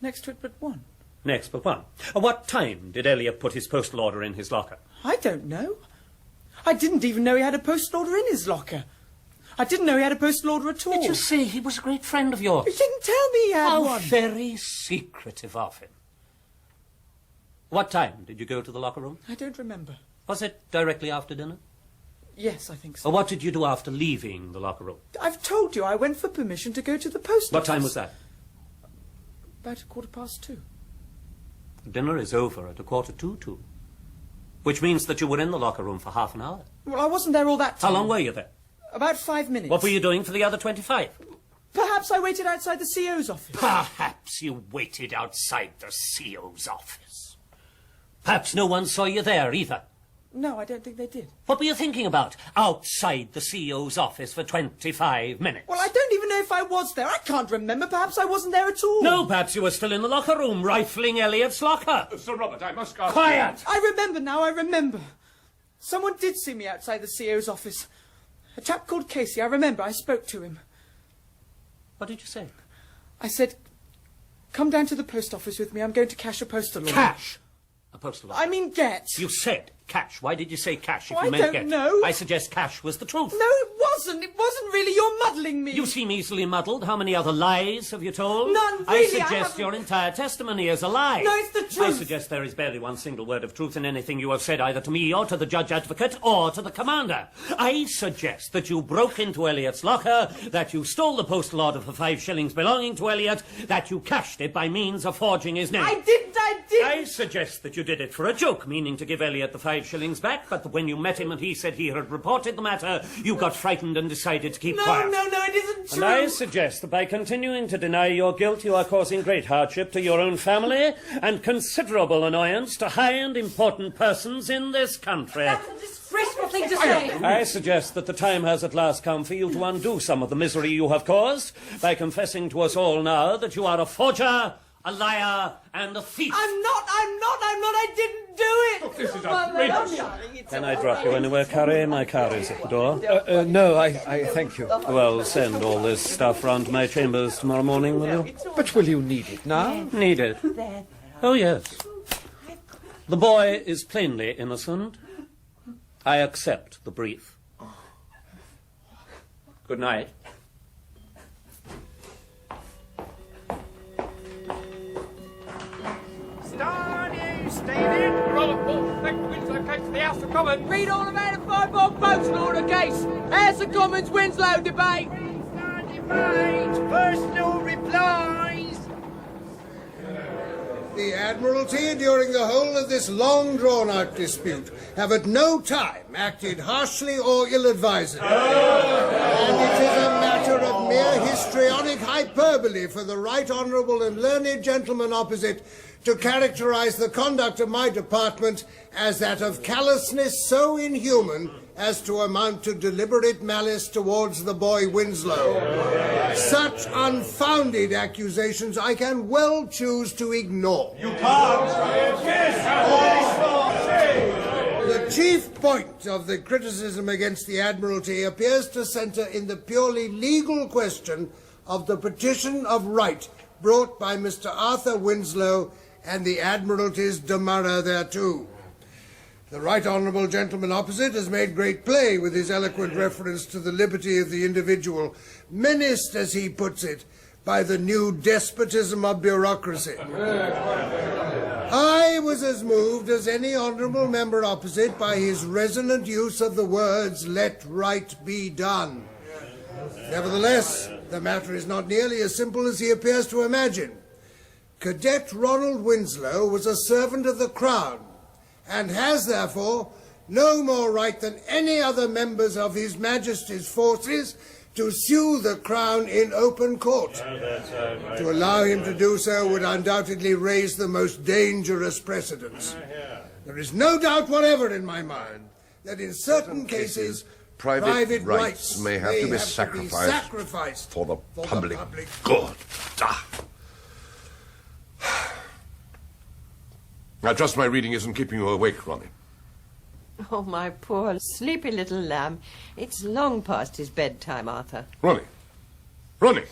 Next to it but one. Next but one. At what time did Elliot put his postal order in his locker? I don't know. I didn't even know he had a postal order in his locker. I didn't know he had a postal order at all. Did you say he was a great friend of yours? He didn't tell me he had How one. very secretive of him. What time did you go to the locker room? I don't remember. Was it directly after dinner? Yes, I think so. Or what did you do after leaving the locker room? I've told you I went for permission to go to the post What office. time was that? About 2:15. Dinner is over at 2:45. Which means that you were in the locker room for half an hour. Well, I wasn't there all that time. How long were you there? About 5 minutes. What were you doing for the other 25? Perhaps I waited outside the CO's office. Perhaps you waited outside the CO's office. Perhaps no one saw you there either. No, I don't think they did. What were you thinking about outside the CO's office for 25 minutes? Well, I don't even know if I was there. I can't remember. Perhaps I wasn't there at all. No, perhaps you were still in the locker room, rifling Elliot's locker. Sir Robert, I must ask... Quiet! I remember now, I remember. Someone did see me outside the CO's office. A chap called Casey, I remember. I spoke to him. What did you say? I said, come down to the post office with me. I'm going to cash a postal order. Cash! A postal order. I mean get. You said cash. Why did you say cash if Oh, you I meant don't get? know. I suggest cash was the truth. No, it wasn't. It wasn't really. You're muddling me. You seem easily muddled. How many other lies have you told? None, I really, suggest haven't. your entire testimony is a lie. No, it's the truth. I suggest there is barely one single word of truth in anything you have said, either to me or to the judge advocate or to the commander. I suggest that you broke into Elliot's locker, that you stole the postal order for 5 shillings belonging to Elliot, that you cashed it by means of forging his name. I didn't. I suggest that you did it for a joke, meaning to give Elliot the 5 shillings back, but that when you met him and he said he had reported the matter, you got frightened and decided to keep quiet. No, it isn't true. And I suggest that by continuing to deny your guilt, you are causing great hardship to your own family and considerable annoyance to high and important persons in this country. That's a disgraceful thing to say. I suggest that the time has at last come for you to undo some of the misery you have caused by confessing to us all now that you are a forger, a liar, and a thief. I'm not. I didn't do it. Look, this is outrageous. Can I drop you anywhere, Carrie? My car is at the door. No, I thank you. Well, send all this stuff round to my chambers tomorrow morning, will you? But will you need it now? Need it? Oh, yes. The boy is plainly innocent. I accept the brief. Good night. Read all about the 5-bob postal order case. House of Commons Winslow debate. Personal replies. The Admiralty, during the whole of this long drawn-out dispute, have at no time acted harshly or ill-advisedly. And it is a matter of mere histrionic hyperbole for the right honourable and learned gentleman opposite to characterise the conduct of my department as that of callousness so inhuman as to amount to deliberate malice towards the boy Winslow. Such unfounded accusations I can well choose to ignore. You can't. The chief point of the criticism against the Admiralty appears to centre in the purely legal question of the petition of right brought by Mr. Arthur Winslow and the Admiralty's demurrer thereto. The right honourable gentleman opposite has made great play with his eloquent reference to the liberty of the individual, menaced, as he puts it, by the new despotism of bureaucracy. I was as moved as any honourable member opposite by his resonant use of the words, "Let right be done." Nevertheless, the matter is not nearly as simple as he appears to imagine. Cadet Ronald Winslow was a servant of the Crown, and has, therefore, no more right than any other members of His Majesty's forces to sue the Crown in open court. To allow him to do so would undoubtedly raise the most dangerous precedents. There is no doubt whatever in my mind that in certain cases private rights may have to be sacrificed for the public good. I trust my reading isn't keeping you awake, Ronnie. Oh, my poor sleepy little lamb. It's long past his bedtime, Arthur. Ronnie! Ronnie!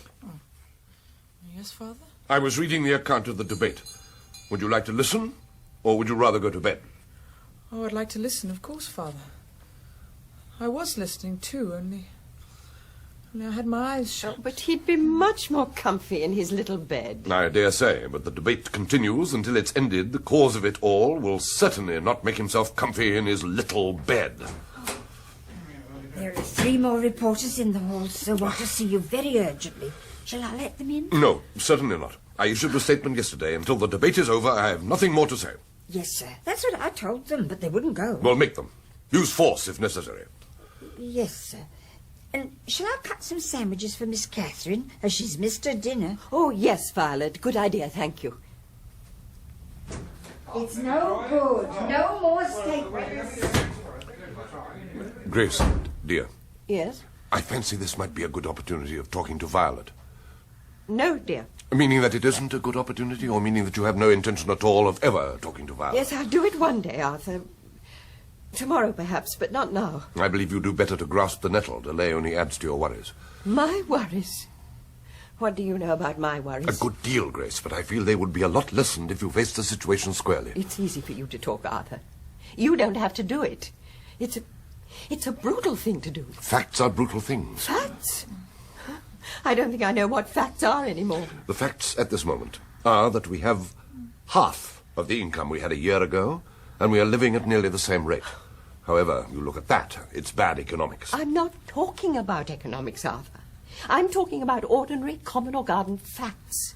Yes, Father? I was reading the account of the debate. Would you like to listen, or would you rather go to bed? Oh, I'd like to listen, of course, Father. I was listening, too, only I had my eyes shut. Oh, but he'd be much more comfy in his little bed. I dare say, but the debate continues until it's ended. The cause of it all will certainly not make himself comfy in his little bed. There are 3 more reporters in the hall, so want to see you very urgently. Shall I let them in? No, certainly not. I issued a statement yesterday. Until the debate is over, I have nothing more to say. Yes, sir. That's what I told them, but they wouldn't go. Well, make them. Use force if necessary. Yes, sir. And shall I cut some sandwiches for Miss Catherine, as she's missed her dinner? Oh, yes, Violet. Good idea, thank you. It's no good. No more statements. Grace, dear. Yes? I fancy this might be a good opportunity of talking to Violet. No, dear. Meaning that it isn't a good opportunity, or meaning that you have no intention at all of ever talking to Violet? Yes, I'll do it one day, Arthur. Tomorrow, perhaps, but not now. I believe you do better to grasp the nettle. Delay only adds to your worries. My worries? What do you know about my worries? A good deal, Grace, but I feel they would be a lot lessened if you faced the situation squarely. It's easy for you to talk, Arthur. You don't have to do it. It's a brutal thing to do. Facts are brutal things. Facts? I don't think I know what facts are anymore. The facts at this moment are that we have half of the income we had a year ago, and we are living at nearly the same rate. However, you look at that, it's bad economics. I'm not talking about economics, Arthur. I'm talking about ordinary, common or garden facts.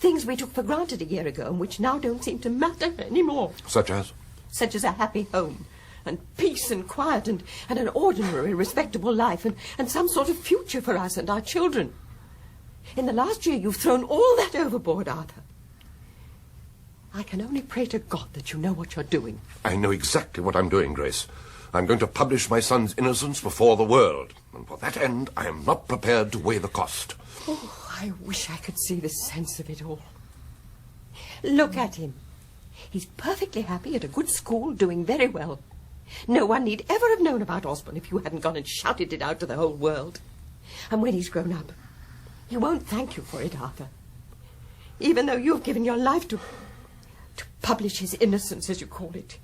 Things we took for granted a year ago and which now don't seem to matter anymore. Such as? Such as a happy home, and peace and quiet, and an ordinary, respectable life, and some sort of future for us and our children. In the last year, you've thrown all that overboard, Arthur. I can only pray to God that you know what you're doing. I know exactly what I'm doing, Grace. I'm going to publish my son's innocence before the world. And for that end, I am not prepared to weigh the cost. Oh, I wish I could see the sense of it all. Look at him. He's perfectly happy at a good school, doing very well. No one need ever have known about Osborne if you hadn't gone and shouted it out to the whole world. And when he's grown up, he won't thank you for it, Arthur. Even though you've given your life to publish his innocence, as you call it.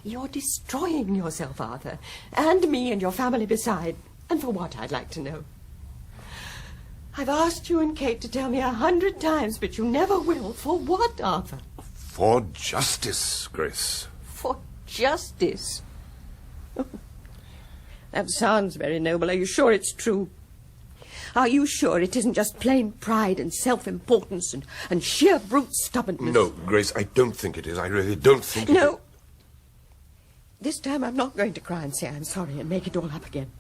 You're destroying yourself, Arthur, and me and your family beside. And for what, I'd like to know. I've asked you and Kate to tell me 100 times, but you never will. For what, Arthur? For justice, Grace. For justice? That sounds very noble. Are you sure it's true? Are you sure it isn't just plain pride and self-importance and sheer brute stubbornness? No, Grace, I don't think it is. I really don't think it No. This time I'm not going to cry and say I'm sorry and make it all up again.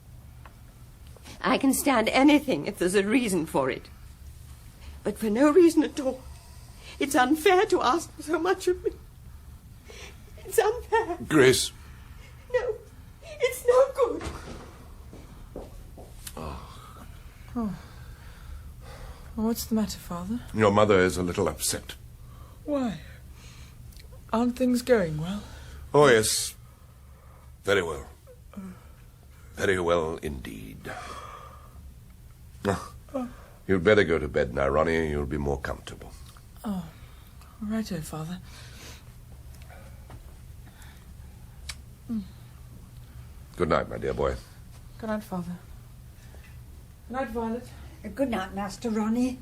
I can stand anything if there's a reason for it. But for no reason at all. It's unfair to ask for so much of me. It's unfair. Grace. No, it's no good. Oh. What's the matter, Father? Your mother is a little upset. Why? Aren't things going well? Oh, yes. Very well. Very well indeed. You'd better go to bed now, Ronnie. You'll be more comfortable. Oh, righto, Father. Good night, my dear boy. Good night, Father. Good night, Violet. Good night, Master Ronnie.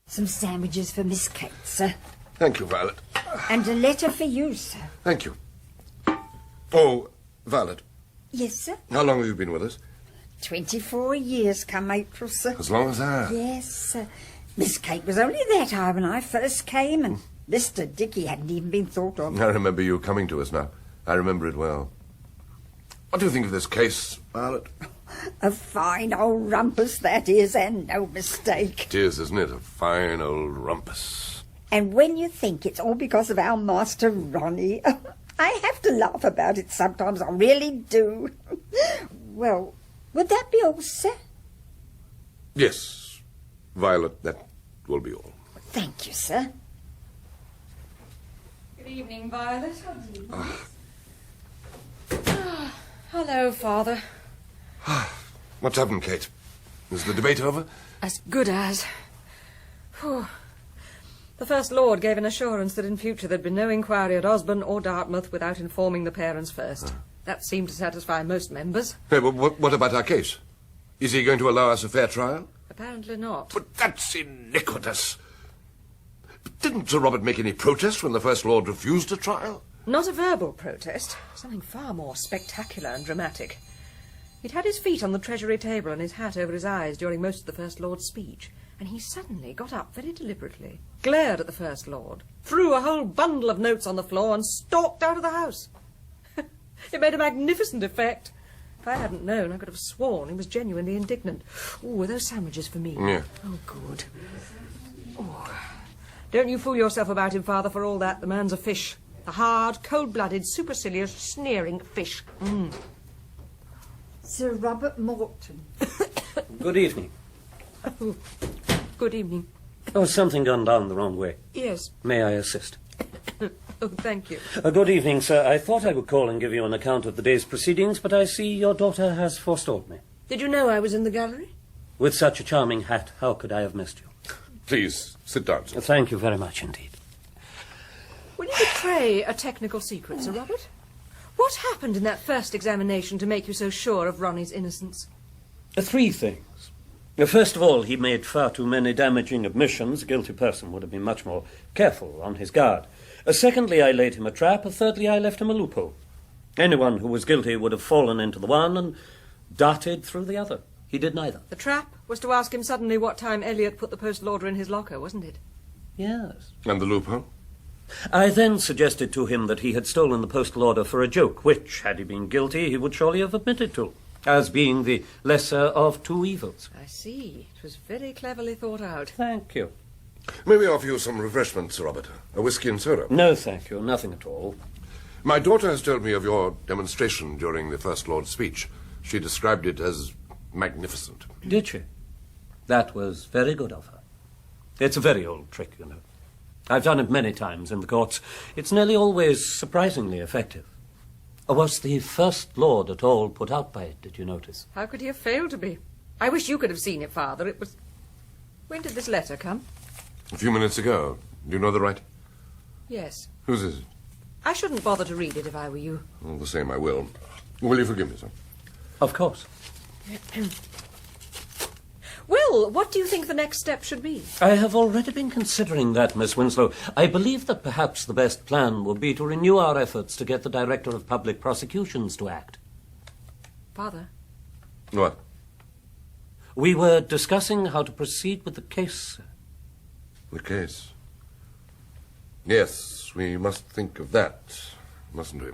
Some sandwiches for Miss Kate, sir. Thank you, Violet. And a letter for you, sir. Thank you. Oh, Violet, Yes, sir. how long have you been with us? 24 years come April, sir. As long as that. Yes, sir. Miss Kate was only that high when I first came, and Mr. Dickie hadn't even been thought of. I remember you coming to us now. I remember it well. What do you think of this case, Violet? A fine old rumpus that is, and no mistake. It is, isn't it? A fine old rumpus. And when you think it's all because of our master Ronnie, I have to laugh about it sometimes, I really do. Well, would that be all, sir? Yes, Violet, that will be all. Thank you, sir. Good evening, Violet. Hello, Father. What's happened, Kate? Is the debate over? As good as. Whew. The First Lord gave an assurance that in future there'd be no inquiry at Osborne or Dartmouth without informing the parents first. That seemed to satisfy most members. Hey, but what about our case? Is he going to allow us a fair trial? Apparently not. But that's iniquitous. But didn't Sir Robert make any protest when the First Lord refused a trial? Not a verbal protest. Something far more spectacular and dramatic. He'd had his feet on the Treasury table and his hat over his eyes during most of the First Lord's speech, and he suddenly got up very deliberately, glared at the First Lord, threw a whole bundle of notes on the floor, and stalked out of the house. It made a magnificent effect. If I hadn't known, I could have sworn he was genuinely indignant. Oh, were those sandwiches for me? Yeah. Oh, good. Oh. Don't you fool yourself about him, Father, for all that. The man's a fish. A hard, cold-blooded, supercilious, sneering fish. Sir Robert Morton. Good evening. Oh, good evening. Oh, something gone down the wrong way. Yes. May I assist? Oh, thank you. Good evening, sir. I thought I would call and give you an account of the day's proceedings, but I see your daughter has forestalled me. Did you know I was in the gallery? With such a charming hat, how could I have missed you? Please, sit down, sir. Thank you very much indeed. Will you betray a technical secret, Sir Robert? What happened in that first examination to make you so sure of Ronnie's innocence? 3 things. First of all, he made far too many damaging admissions. A guilty person would have been much more careful on his guard. Secondly, I laid him a trap. Thirdly, I left him a loophole. Anyone who was guilty would have fallen into the one and darted through the other. He did neither. The trap was to ask him suddenly what time Elliot put the postal order in his locker, wasn't it? Yes. And the loophole? I then suggested to him that he had stolen the postal order for a joke, which, had he been guilty, he would surely have admitted to, as being the lesser of 2 evils. I see. It was very cleverly thought out. Thank you. May we offer you some refreshment, Sir Robert? A whisky and soda? No, thank you. Nothing at all. My daughter has told me of your demonstration during the First Lord's speech. She described it as magnificent. Did she? That was very good of her. It's a very old trick, you know. I've done it many times in the courts. It's nearly always surprisingly effective. Was the First Lord at all put out by it, did you notice? How could he have failed to be? I wish you could have seen it, Father. It was... When did this letter come? A few minutes ago. Do you know the writer? Yes. Whose is it? I shouldn't bother to read it if I were you. All the same, I will. Will you forgive me, sir? Of course. Well, what do you think the next step should be? I have already been considering that, Miss Winslow. I believe that perhaps the best plan would be to renew our efforts to get the Director of Public Prosecutions to act. Father? What? We were discussing how to proceed with the case, sir. The case? Yes, we must think of that, mustn't we?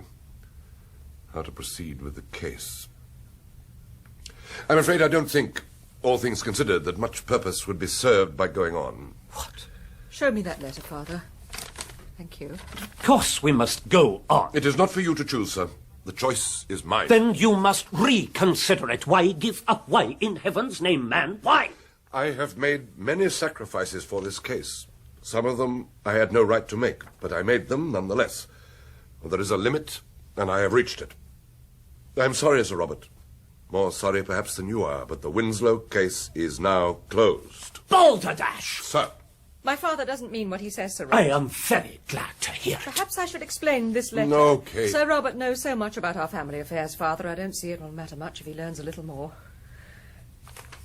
How to proceed with the case. I'm afraid I don't think, all things considered, that much purpose would be served by going on. What? Show me that letter, Father. Thank you. Of course we must go on. It is not for you to choose, sir. The choice is mine. Then you must reconsider it. Why give up? Why, in heaven's name, man? Why? I have made many sacrifices for this case. Some of them I had no right to make, but I made them nonetheless. There is a limit, and I have reached it. I'm sorry, Sir Robert. More sorry, perhaps, than you are, but the Winslow case is now closed. Balderdash! Sir. My father doesn't mean what he says, Sir Robert. I am very glad to hear it. Perhaps I should explain this letter. No, Kate. Sir Robert knows so much about our family affairs, Father. I don't see it will matter much if he learns a little more.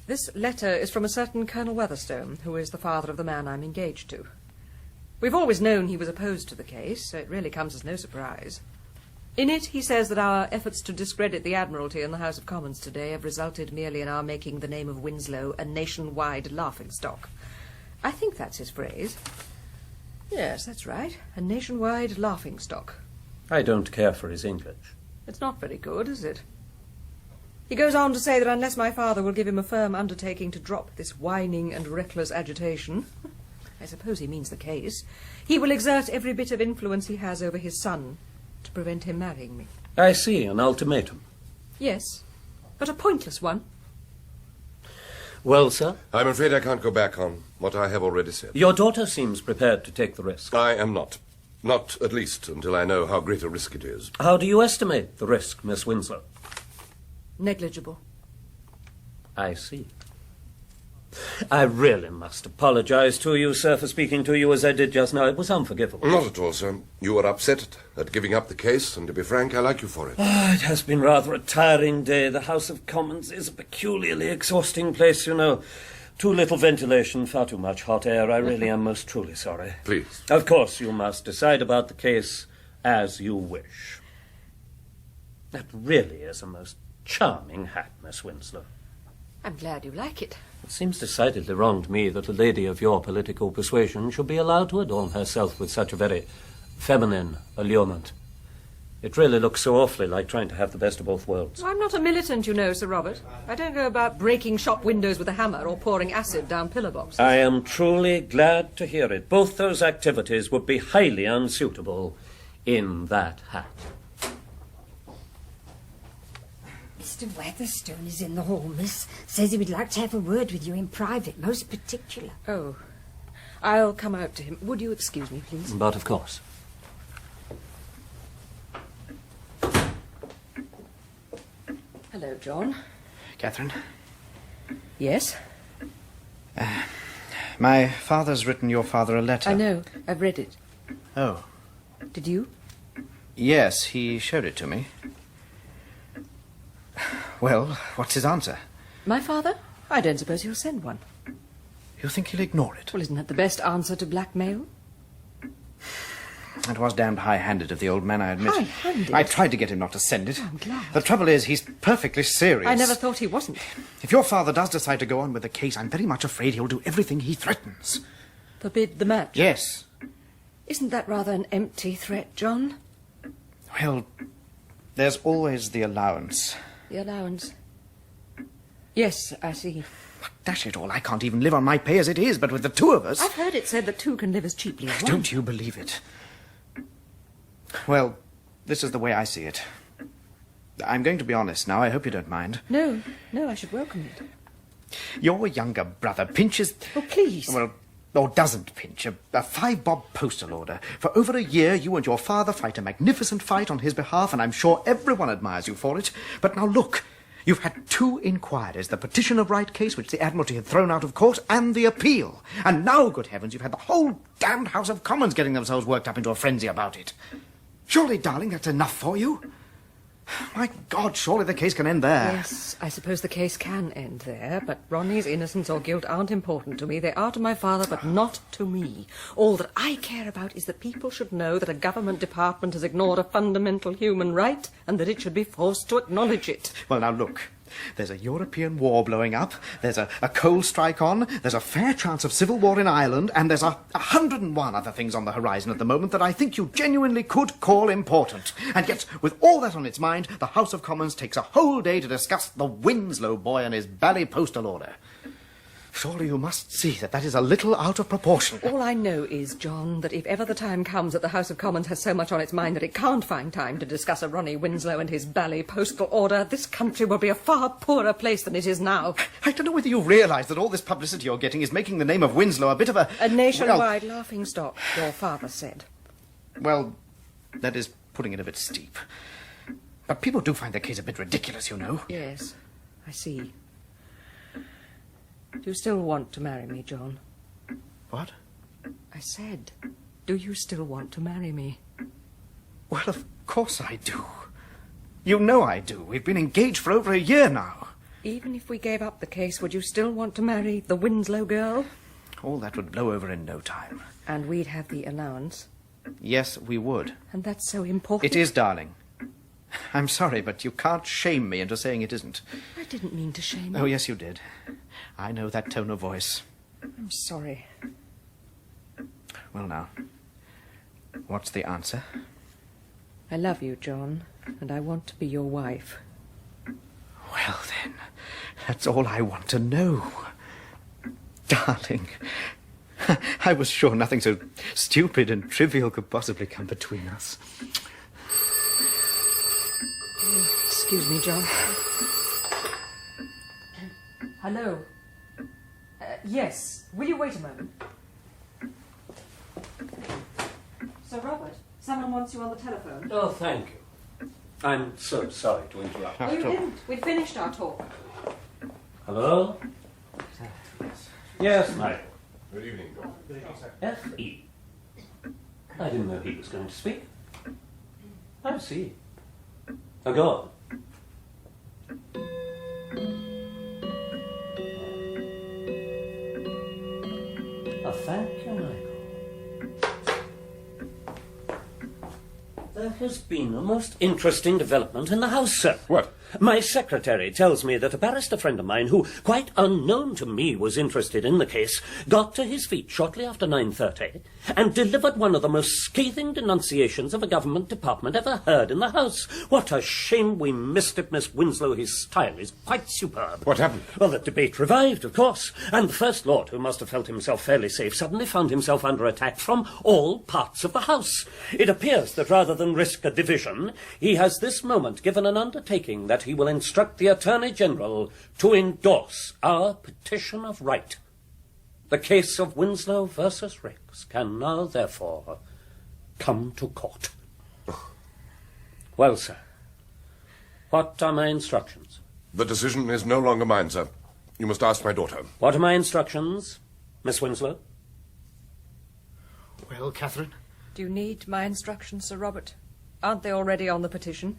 This letter is from a certain Colonel Watherstone, who is the father of the man I'm engaged to. We've always known he was opposed to the case, so it really comes as no surprise. In it, he says that our efforts to discredit the Admiralty in the House of Commons today have resulted merely in our making the name of Winslow a nationwide laughingstock. I think that's his phrase. Yes, that's right. A nationwide laughingstock. I don't care for his English. It's not very good, is it? He goes on to say that unless my father will give him a firm undertaking to drop this whining and reckless agitation, I suppose he means the case, he will exert every bit of influence he has over his son to prevent him marrying me. I see, an ultimatum. Yes, but a pointless one. Well, sir? I'm afraid I can't go back on what I have already said. Your daughter seems prepared to take the risk. I am not. Not, at least, until I know how great a risk it is. How do you estimate the risk, Miss Winslow? Negligible. I see. I really must apologize to you, sir, for speaking to you as I did just now. It was unforgivable. Not at all, sir. You were upset at giving up the case, and to be frank, I like you for it. It has been rather a tiring day. The House of Commons is a peculiarly exhausting place, you know. Too little ventilation, far too much hot air. I really am most truly sorry. Please. Of course, you must decide about the case as you wish. That really is a most charming hat, Miss Winslow. I'm glad you like it. It seems decidedly wrong to me that a lady of your political persuasion should be allowed to adorn herself with such a very feminine allurement. It really looks so awfully like trying to have the best of both worlds. I'm not a militant, you know, Sir Robert. I don't go about breaking shop windows with a hammer or pouring acid down pillar boxes. I am truly glad to hear it. Both those activities would be highly unsuitable in that hat. Mr. Watherstone is in the hall, miss. Says he would like to have a word with you in private, most particular. Oh, I'll come out to him. Would you excuse me, please? But of course. Hello, John. Catherine? Yes? My father's written your father a letter. I know. I've read it. Oh. Did you? Yes, he showed it to me. Well, what's his answer? My father? I don't suppose he'll send one. You think he'll ignore it? Well, isn't that the best answer to blackmail? It was damned high-handed of the old man, I admit. High-handed? I tried to get him not to send it. I'm glad. The trouble is, he's perfectly serious. I never thought he wasn't. If your father does decide to go on with the case, I'm very much afraid he'll do everything he threatens. Forbid the match? Yes. Isn't that rather an empty threat, John? Well, there's always the allowance. The allowance? Yes, I see. Dash it all, I can't even live on my pay as it is, but with the two of us... I've heard it said that two can live as cheaply as one. Don't you believe it? Well, this is the way I see it. I'm going to be honest now. I hope you don't mind. No, I should welcome it. Your younger brother pinches... Oh, please. Well, or doesn't pinch, a 5-bob postal order. For over a year, you and your father fight a magnificent fight on his behalf, and I'm sure everyone admires you for it. But now look, you've had 2 inquiries, the petition of right case, which the Admiralty had thrown out of court, and the appeal. And now, good heavens, you've had the whole damned House of Commons getting themselves worked up into a frenzy about it. Surely, darling, that's enough for you? My God, surely the case can end there. Yes, I suppose the case can end there, but Ronnie's innocence or guilt aren't important to me. They are to my father, but not to me. All that I care about is that people should know that a government department has ignored a fundamental human right, and that it should be forced to acknowledge it. Well, now look. There's a European war blowing up, there's a coal strike on, there's a fair chance of civil war in Ireland, and there's 101 other things on the horizon at the moment that I think you genuinely could call important. And yet, with all that on its mind, the House of Commons takes a whole day to discuss the Winslow boy and his bally postal order. Surely you must see that is a little out of proportion. All I know is, John, that if ever the time comes that the House of Commons has so much on its mind that it can't find time to discuss a Ronnie Winslow and his bally postal order, this country will be a far poorer place than it is now. I don't know whether you realise that all this publicity you're getting is making the name of Winslow a bit of a... A nationwide laughingstock, your father said. Well, that is putting it a bit steep. But people do find the case a bit ridiculous, you know. Yes, I see. Do you still want to marry me, John? What? I said, do you still want to marry me? Well, of course I do. You know I do. We've been engaged for over a year now. Even if we gave up the case, would you still want to marry the Winslow girl? All that would blow over in no time. And we'd have the allowance. Yes, we would. And that's so important. It is, darling. I'm sorry, but you can't shame me into saying it isn't. I didn't mean to shame you. Oh, yes, you did. I know that tone of voice. I'm sorry. Well, now, what's the answer? I love you, John, and I want to be your wife. Well, then, that's all I want to know. Darling, I was sure nothing so stupid and trivial could possibly come between us. Excuse me, John. Hello. Yes. Will you wait a moment? Sir Robert, someone wants you on the telephone. Oh, thank you. I'm so sorry to interrupt. Oh, you didn't. We'd finished our talk. Hello? Yes, Michael. Good evening, John. F.E. I didn't know he was going to speak. I see. Now go on. Oh, thank you, Michael. There has been a most interesting development in the house, sir. What? My secretary tells me that a barrister friend of mine, who, quite unknown to me, was interested in the case, got to his feet shortly after 9:30 and delivered one of the most scathing denunciations of a government department ever heard in the House. What a shame we missed it, Miss Winslow. His style is quite superb. What happened? Well, the debate revived, of course, and the First Lord, who must have felt himself fairly safe, suddenly found himself under attack from all parts of the House. It appears that rather than risk a division, he has this moment given an undertaking that he will instruct the Attorney General to endorse our petition of right. The case of Winslow versus Ricks can now, therefore, come to court. Well, sir, what are my instructions? The decision is no longer mine, sir. You must ask my daughter. What are my instructions, Miss Winslow? Well, Catherine? Do you need my instructions, Sir Robert? Aren't they already on the petition?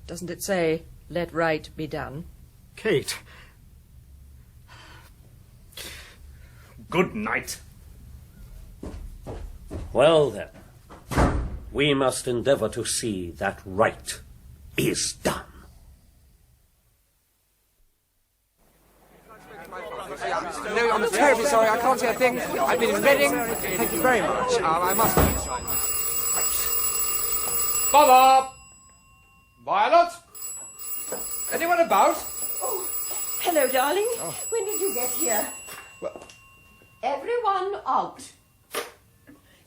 Doesn't it say, let right be done? Kate. Good night. Well, then, we must endeavour to see that right is done. No, I'm terribly sorry, I can't see a thing. I've been in Reading. Thank you very much. I must... Bob! Violet? Anyone about? Oh, hello, darling. Oh. When did you get here? Well... Everyone out.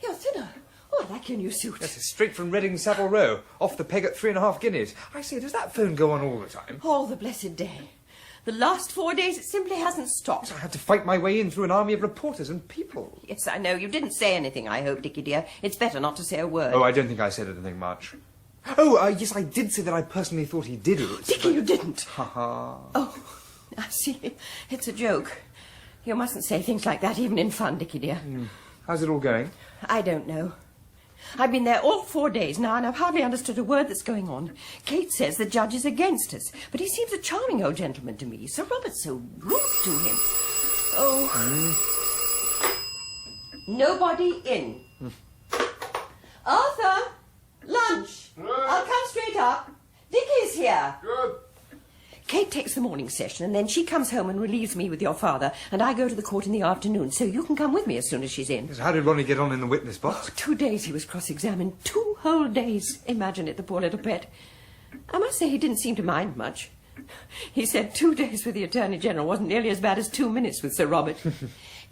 You're thinner. Oh, I like your new suit. Yes, it's straight from Reading Savile Row, off the peg at 3.5 guineas. I say, does that phone go on all the time? All the blessed day. The last 4 days it simply hasn't stopped. I had to fight my way in through an army of reporters and people. Yes, I know. You didn't say anything, I hope, Dickie dear. It's better not to say a word. Oh, I don't think I said anything much. Oh, yes, I did say that I personally thought he did it. Dickie, you didn't. Ha-ha. Oh, I see. It's a joke. You mustn't say things like that even in fun, Dickie dear. How's it all going? I don't know. I've been there all 4 days now, and I've hardly understood a word that's going on. Kate says the judge is against us, but he seems a charming old gentleman to me. Sir Robert's so rude to him. Oh. Nobody in. Arthur! Lunch! I'll come straight up. Dickie's here. Good. Kate takes the morning session, and then she comes home and relieves me with your father, and I go to the court in the afternoon, so you can come with me as soon as she's in. How did Ronnie get on in the witness box? 2 days he was cross-examined. 2 whole days. Imagine it, the poor little pet. I must say he didn't seem to mind much. He said 2 days with the Attorney General wasn't nearly as bad as 2 minutes with Sir Robert.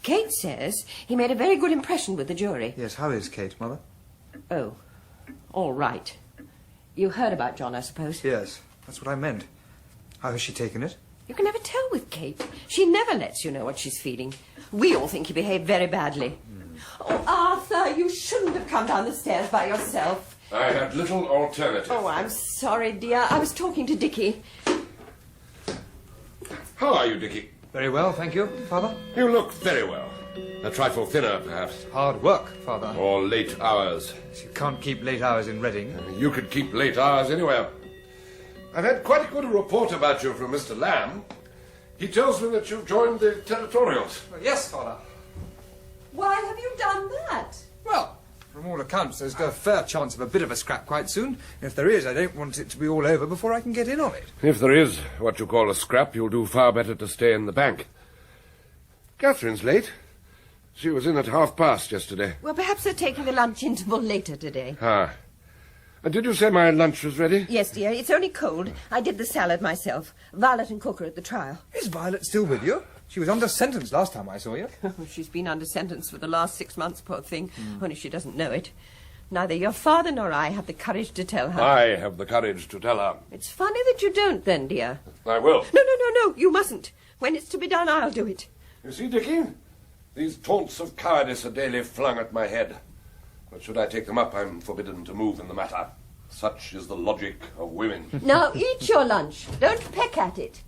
Kate says he made a very good impression with the jury. Yes, how is Kate, Mother? Oh, all right. You heard about John, I suppose? Yes, that's what I meant. How has she taken it? You can never tell with Kate. She never lets you know what she's feeling. We all think he behaved very badly. Oh, Arthur, you shouldn't have come down the stairs by yourself. I had little alternative. Oh, I'm sorry, dear. I was talking to Dickie. How are you, Dickie? Very well, thank you, Father. You look very well. A trifle thinner, perhaps. Hard work, Father. Or late hours. You can't keep late hours in Reading. You could keep late hours anywhere. I've had quite a good report about you from Mr. Lamb. He tells me that you've joined the territorials. Yes, Father. Why have you done that? Well, from all accounts, there's a fair chance of a bit of a scrap quite soon. If there is, I don't want it to be all over before I can get in on it. If there is what you call a scrap, you'll do far better to stay in the bank. Catherine's late. She was in at 1:30 yesterday. Well, perhaps they're taking a lunch interval later today. Ah. And did you say my lunch was ready? Yes, dear. It's only cold. I did the salad myself. Violet and Cook are at the trial. Is Violet still with you? She was under sentence last time I saw you. She's been under sentence for the last 6 months, poor thing. Only she doesn't know it. Neither your father nor I have the courage to tell her. I have the courage to tell her. It's funny that you don't, then, dear. I will. No, you mustn't. When it's to be done, I'll do it. You see, Dickie, these taunts of cowardice are daily flung at my head. But should I take them up, I'm forbidden to move in the matter. Such is the logic of women. Now, eat your lunch. Don't peck at it.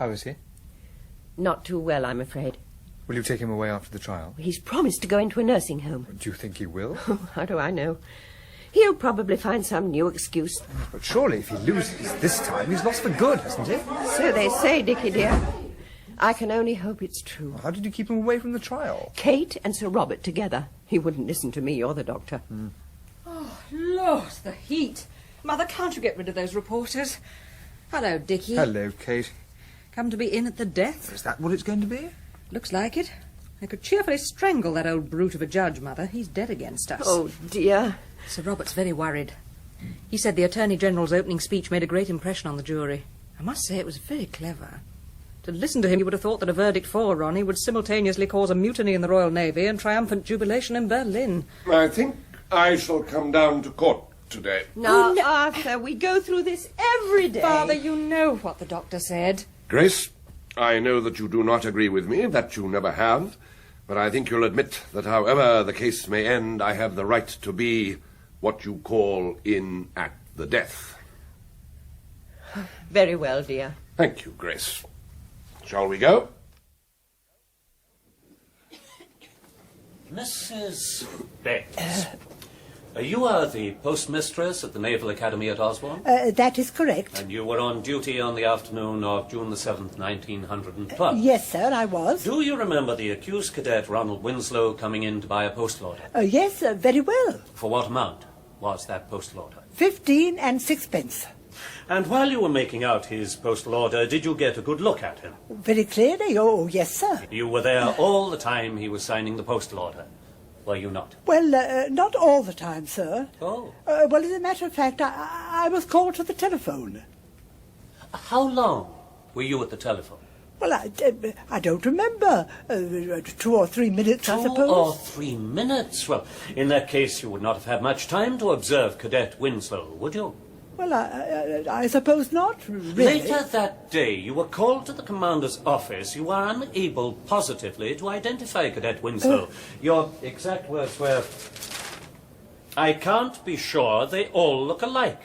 How is he? Not too well, I'm afraid. Will you take him away after the trial? He's promised to go into a nursing home. Do you think he will? How do I know? He'll probably find some new excuse. But surely if he loses this time, he's lost for good, hasn't he? So they say, Dickie, dear. I can only hope it's true. How did you keep him away from the trial? Kate and Sir Robert together. He wouldn't listen to me or the doctor. Oh, Lord, the heat. Mother, can't you get rid of those reporters? Hello, Dickie. Hello, Kate. Come to be in at the death? Is that what it's going to be? Looks like it. I could cheerfully strangle that old brute of a judge, Mother. He's dead against us. Oh, dear. Sir Robert's very worried. He said the Attorney General's opening speech made a great impression on the jury. I must say it was very clever. To listen to him, you would have thought that a verdict for Ronnie would simultaneously cause a mutiny in the Royal Navy and triumphant jubilation in Berlin. I think I shall come down to court today. Now, Arthur, we go through this every day. Father, you know what the doctor said. Grace, I know that you do not agree with me, that you never have, but I think you'll admit that however the case may end, I have the right to be what you call in at the death. Very well, dear. Thank you, Grace. Shall we go? Mrs. Beggs, you are the postmistress at the Naval Academy at Osborne? That is correct. And you were on duty on the afternoon of June the 7th, 1912? Yes, sir, I was. Do you remember the accused cadet Ronald Winslow coming in to buy a postal order? Yes, very well. For what amount was that postal order? 15 and 6 pence. And while you were making out his postal order, did you get a good look at him? Very clearly, oh, yes, sir. You were there all the time he was signing the postal order, were you not? Well, not all the time, sir. Oh. Well, as a matter of fact, I was called to the telephone. How long were you at the telephone? Well, I don't remember. 2 or 3 minutes, I suppose. 2 or 3 minutes? Well, in that case, you would not have had much time to observe Cadet Winslow, would you? Well, I suppose not, really. Later that day, you were called to the commander's office. You were unable positively to identify Cadet Winslow. Your exact words were, "I can't be sure they all look alike."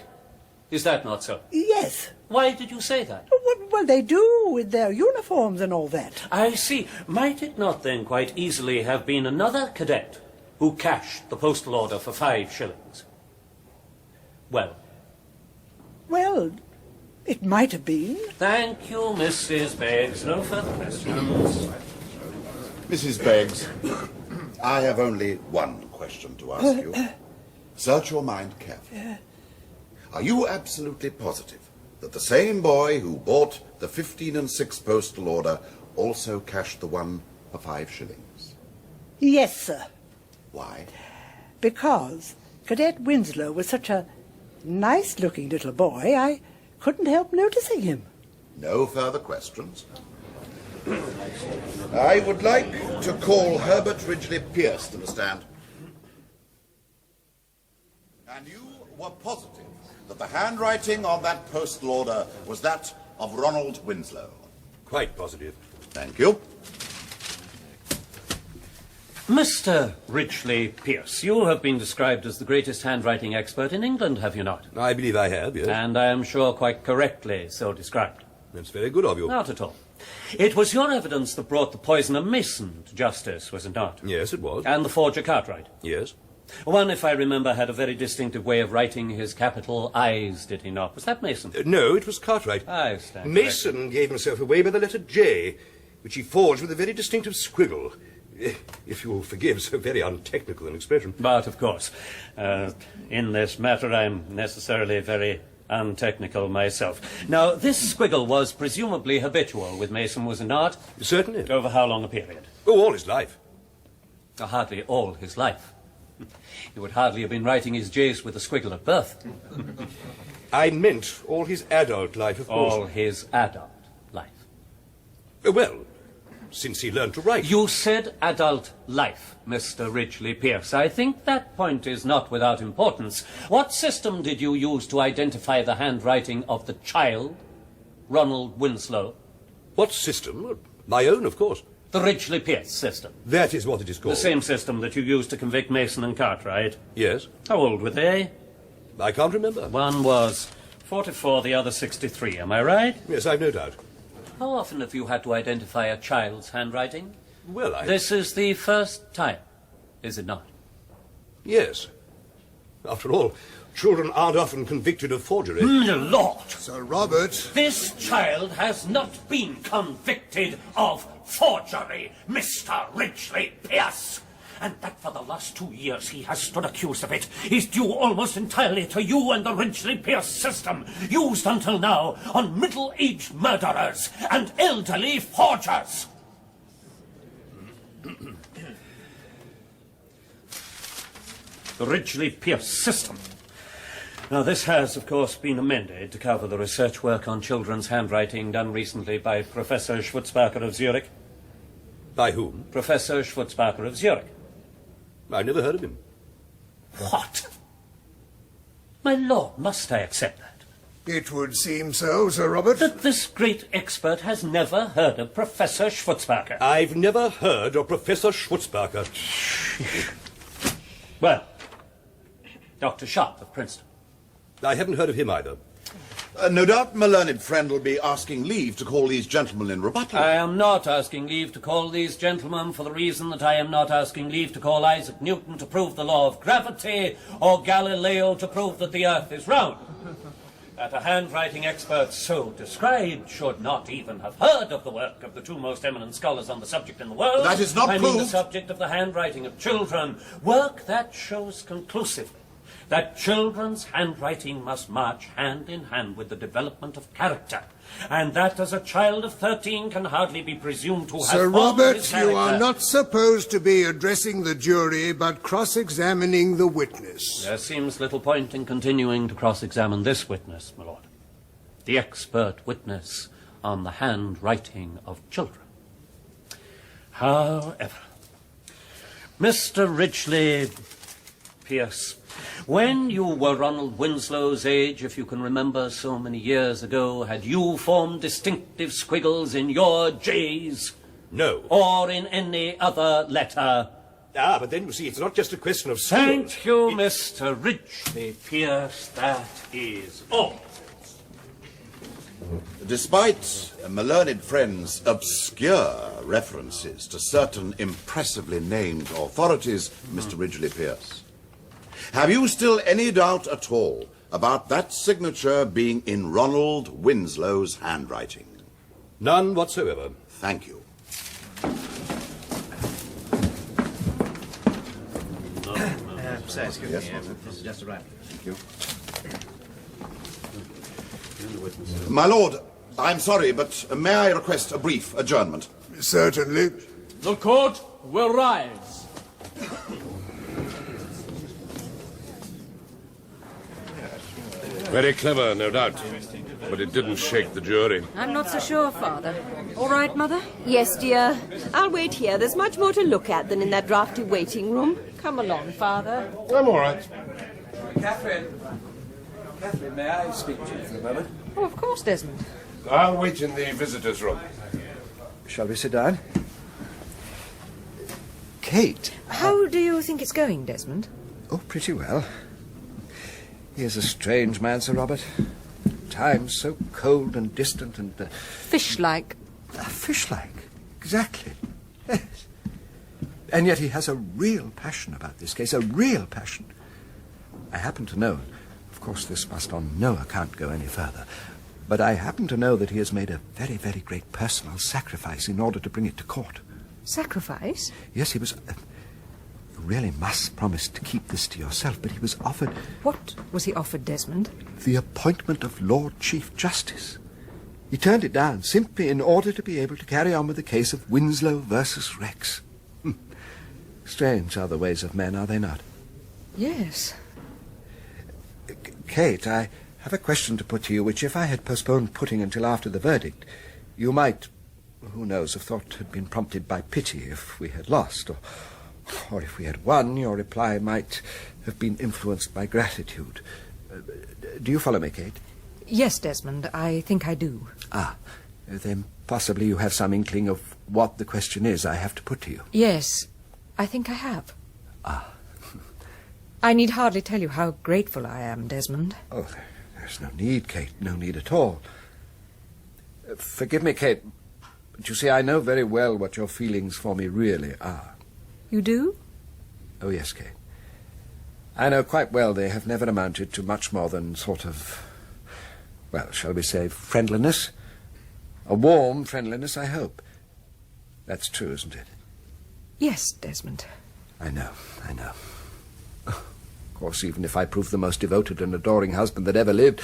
Is that not so? Yes. Why did you say that? Well, they do, with their uniforms and all that. I see. Might it not then quite easily have been another cadet who cashed the postal order for 5 shillings? Well, it might have been. Thank you, Mrs. Beggs. No further questions. Mrs. Beggs, I have only one question to ask you. Search your mind carefully. Are you absolutely positive that the same boy who bought the 15 and 6 postal order also cashed the one for 5 shillings? Yes, sir. Why? Because Cadet Winslow was such a nice-looking little boy, I couldn't help noticing him. No further questions? I would like to call Herbert Ridgeley-Pearce to the stand. And you were positive that the handwriting on that postal order was that of Ronald Winslow? Quite positive. Thank you. Mr. Ridgeley-Pearce, you have been described as the greatest handwriting expert in England, have you not? I believe I have, yes. And I am sure quite correctly so described. That's very good of you. Not at all. It was your evidence that brought the poisoner Mason to justice, was it not? Yes, it was. And the forger Cartwright? Yes. One, if I remember, had a very distinctive way of writing his capital I's, did he not? Was that Mason? No, it was Cartwright. I stand Mason gave himself away by the letter J, which he forged with a very distinctive squiggle. If you will forgive so very untechnical an expression. But, of course, in this matter I'm necessarily very untechnical myself. Now, this squiggle was presumably habitual with Mason, was it not? Certainly. Over how long a period? Oh, all his life. Hardly all his life. He would hardly have been writing his J's with a squiggle at birth. I meant all his adult life, of course. All his adult life. Well, since he learned to write. You said adult life, Mr. Ridgeley-Pearce. I think that point is not without importance. What system did you use to identify the handwriting of the child, Ronald Winslow? What system? My own, of course. The Ridgeley-Pearce system. That is what it is called. The same system that you used to convict Mason and Cartwright. Yes. How old were they? I can't remember. One was 44, the other 63. Am I right? Yes, I've no doubt. How often have you had to identify a child's handwriting? Well, This is the first time, is it not? Yes. After all, children aren't often convicted of forgery. Lord! Sir Robert... This child has not been convicted of forgery, Mr. Ridgeley-Pearce. And that for the last 2 years he has stood accused of it is due almost entirely to you and the Ridgeley-Pearce system, used until now on middle-aged murderers and elderly forgers. The Ridgeley-Pearce system. Now, this has, of course, been amended to cover the research work on children's handwriting done recently by Professor Schwarzbacher of Zurich. By whom? Professor Schwarzbacher of Zurich. I never heard of him. What? My lord, must I accept that? It would seem so, Sir Robert. That this great expert has never heard of Professor Schwarzbacher. I've never heard of Professor Schwarzbacher. Well, Dr. Sharp of Princeton. I haven't heard of him either. No doubt my learned friend will be asking leave to call these gentlemen in rebuttal. I am not asking leave to call these gentlemen for the reason that I am not asking leave to call Isaac Newton to prove the law of gravity or Galileo to prove that the earth is round. That a handwriting expert so described should not even have heard of the work of the two most eminent scholars on the subject in the world. That is not I proved. mean the subject of the handwriting of children. Work that shows conclusively that children's handwriting must march hand in hand with the development of character, and that as a child of 13 can hardly be presumed to have Sir formed Robert, his you are character. not supposed to be addressing the jury, but cross-examining the witness. There seems little point in continuing to cross-examine this witness, my lord. The expert witness on the handwriting of children. However, Mr. Ridgeley-Pearce, when you were Ronald Winslow's age, if you can remember so many years ago, had you formed distinctive squiggles in your J's? No. Or in any other letter? Ah, but then, you see, it's not just a question of squiggles. Thank you, Mr. Ridgeley-Pearce. That is all. Despite my learned friend's obscure references to certain impressively named authorities, Mr. Ridgeley-Pearce, have you still any doubt at all about that signature being in Ronald Winslow's handwriting? None whatsoever. Thank you. Sir, excuse Yes, me. Margaret. This is just arrived. Thank you. My lord, I'm sorry, but may I request a brief adjournment? Certainly. The court will rise. Very clever, no doubt. But it didn't shake the jury. I'm not so sure, Father. All right, Mother? Yes, dear. I'll wait here. There's much more to look at than in that drafty waiting room. Come along, Father. I'm all right. Catherine, may I speak to you for a moment? Oh, of course, Desmond. I'll wait in the visitors' room. Shall we sit down? Kate. How do you think it's going, Desmond? Oh, pretty well. He is a strange man, Sir Robert. At times so cold and distant and... Fish-like. Fish-like, exactly. Yes. And yet he has a real passion about this case, a real passion. I happen to know, of course this must on no account go any further, but I happen to know that he has made a very, very great personal sacrifice in order to bring it to court. Sacrifice? Yes, he was... you really must promise to keep this to yourself, but he was offered... What was he offered, Desmond? The appointment of Lord Chief Justice. He turned it down simply in order to be able to carry on with the case of Winslow versus Rex. Strange are the ways of men, are they not? Yes. Kate, I have a question to put to you, which if I had postponed putting until after the verdict, you might, who knows, have thought had been prompted by pity if we had lost, or if we had won, your reply might have been influenced by gratitude. Do you follow me, Kate? Yes, Desmond, I think I do. Ah, then possibly you have some inkling of what the question is I have to put to you. Yes, I think I have. Ah. I need hardly tell you how grateful I am, Desmond. Oh, there's no need, Kate, no need at all. Forgive me, Kate, but you see, I know very well what your feelings for me really are. You do? Oh, yes, Kate. I know quite well they have never amounted to much more than sort of, well, shall we say, friendliness? A warm friendliness, I hope. That's true, isn't it? Yes, Desmond. I know. Of course, even if I prove the most devoted and adoring husband that ever lived,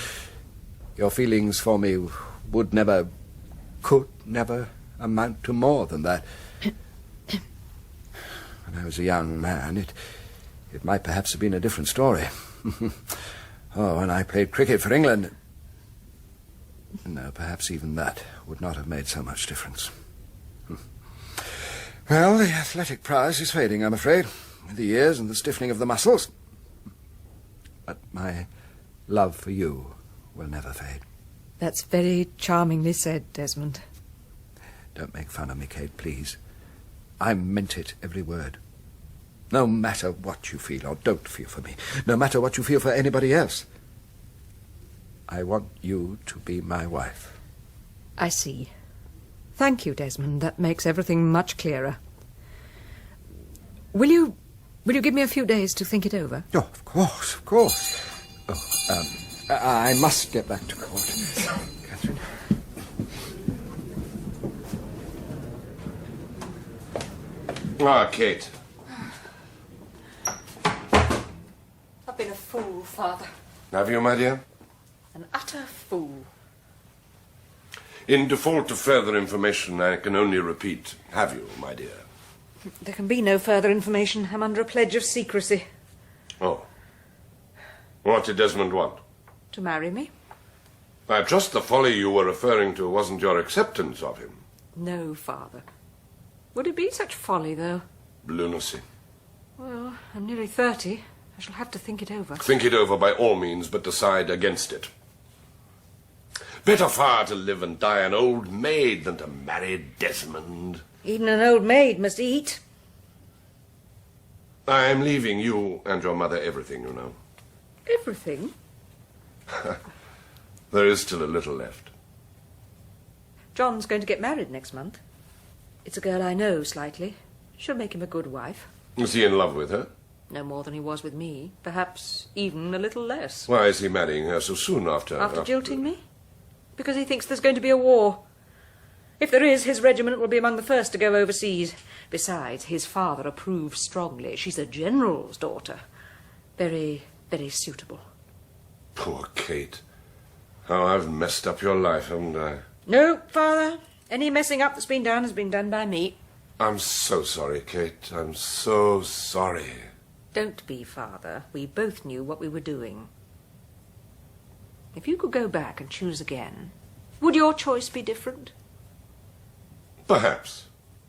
your feelings for me would never, could never amount to more than that. When I was a young man, it might perhaps have been a different story. Oh, when I played cricket for England... No, perhaps even that would not have made so much difference. Well, the athletic prowess is fading, I'm afraid, with the years and the stiffening of the muscles. But my love for you will never fade. That's very charmingly said, Desmond. Don't make fun of me, Kate, please. I meant it, every word. No matter what you feel or don't feel for me, no matter what you feel for anybody else, I want you to be my wife. I see. Thank you, Desmond. That makes everything much clearer. Will you give me a few days to think it over? Oh, of course. Oh, I must get back to court. Catherine. Ah, Kate. I've been a fool, Father. Have you, my dear? An utter fool. In default of further information, I can only repeat, have you, my dear? There can be no further information. I'm under a pledge of secrecy. Oh. What did Desmond want? To marry me? I trust the folly you were referring to wasn't your acceptance of him. No, Father. Would it be such folly, though? Lunacy. Well, I'm nearly 30. I shall have to think it over. Think it over by all means, but decide against it. Better far to live and die an old maid than to marry Desmond. Even an old maid must eat. I am leaving you and your mother everything, you know. Everything? There is still a little left. John's going to get married next month. It's a girl I know slightly. She'll make him a good wife. Is he in love with her? No more than he was with me. Perhaps even a little less. Why is he marrying her so soon after... After jilting me? Because he thinks there's going to be a war. If there is, his regiment will be among the first to go overseas. Besides, his father approves strongly. She's a general's daughter. Very, very suitable. Poor Kate. How I've messed up your life, haven't I? No, Father. Any messing up that's been done has been done by me. I'm so sorry, Kate. I'm so sorry. Don't be, Father. We both knew what we were doing. If you could go back and choose again, would your choice be different? Perhaps.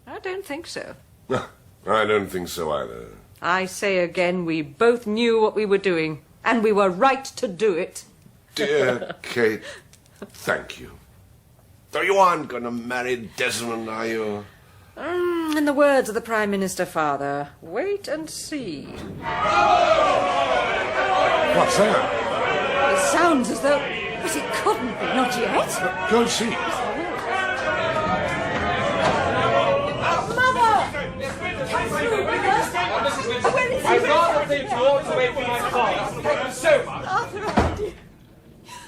I don't think so. I don't think so either. I say again, we both knew what we were doing, and we were right to do it. Dear Kate, thank you. So you aren't going to marry Desmond, are you? In the words of the Prime Minister, Father, wait and see. What's that? It sounds as though... But it couldn't be, not yet. Go and see. Mother! Come through, I'd rather think you ought to wait for my car. So much. Arthur, dear.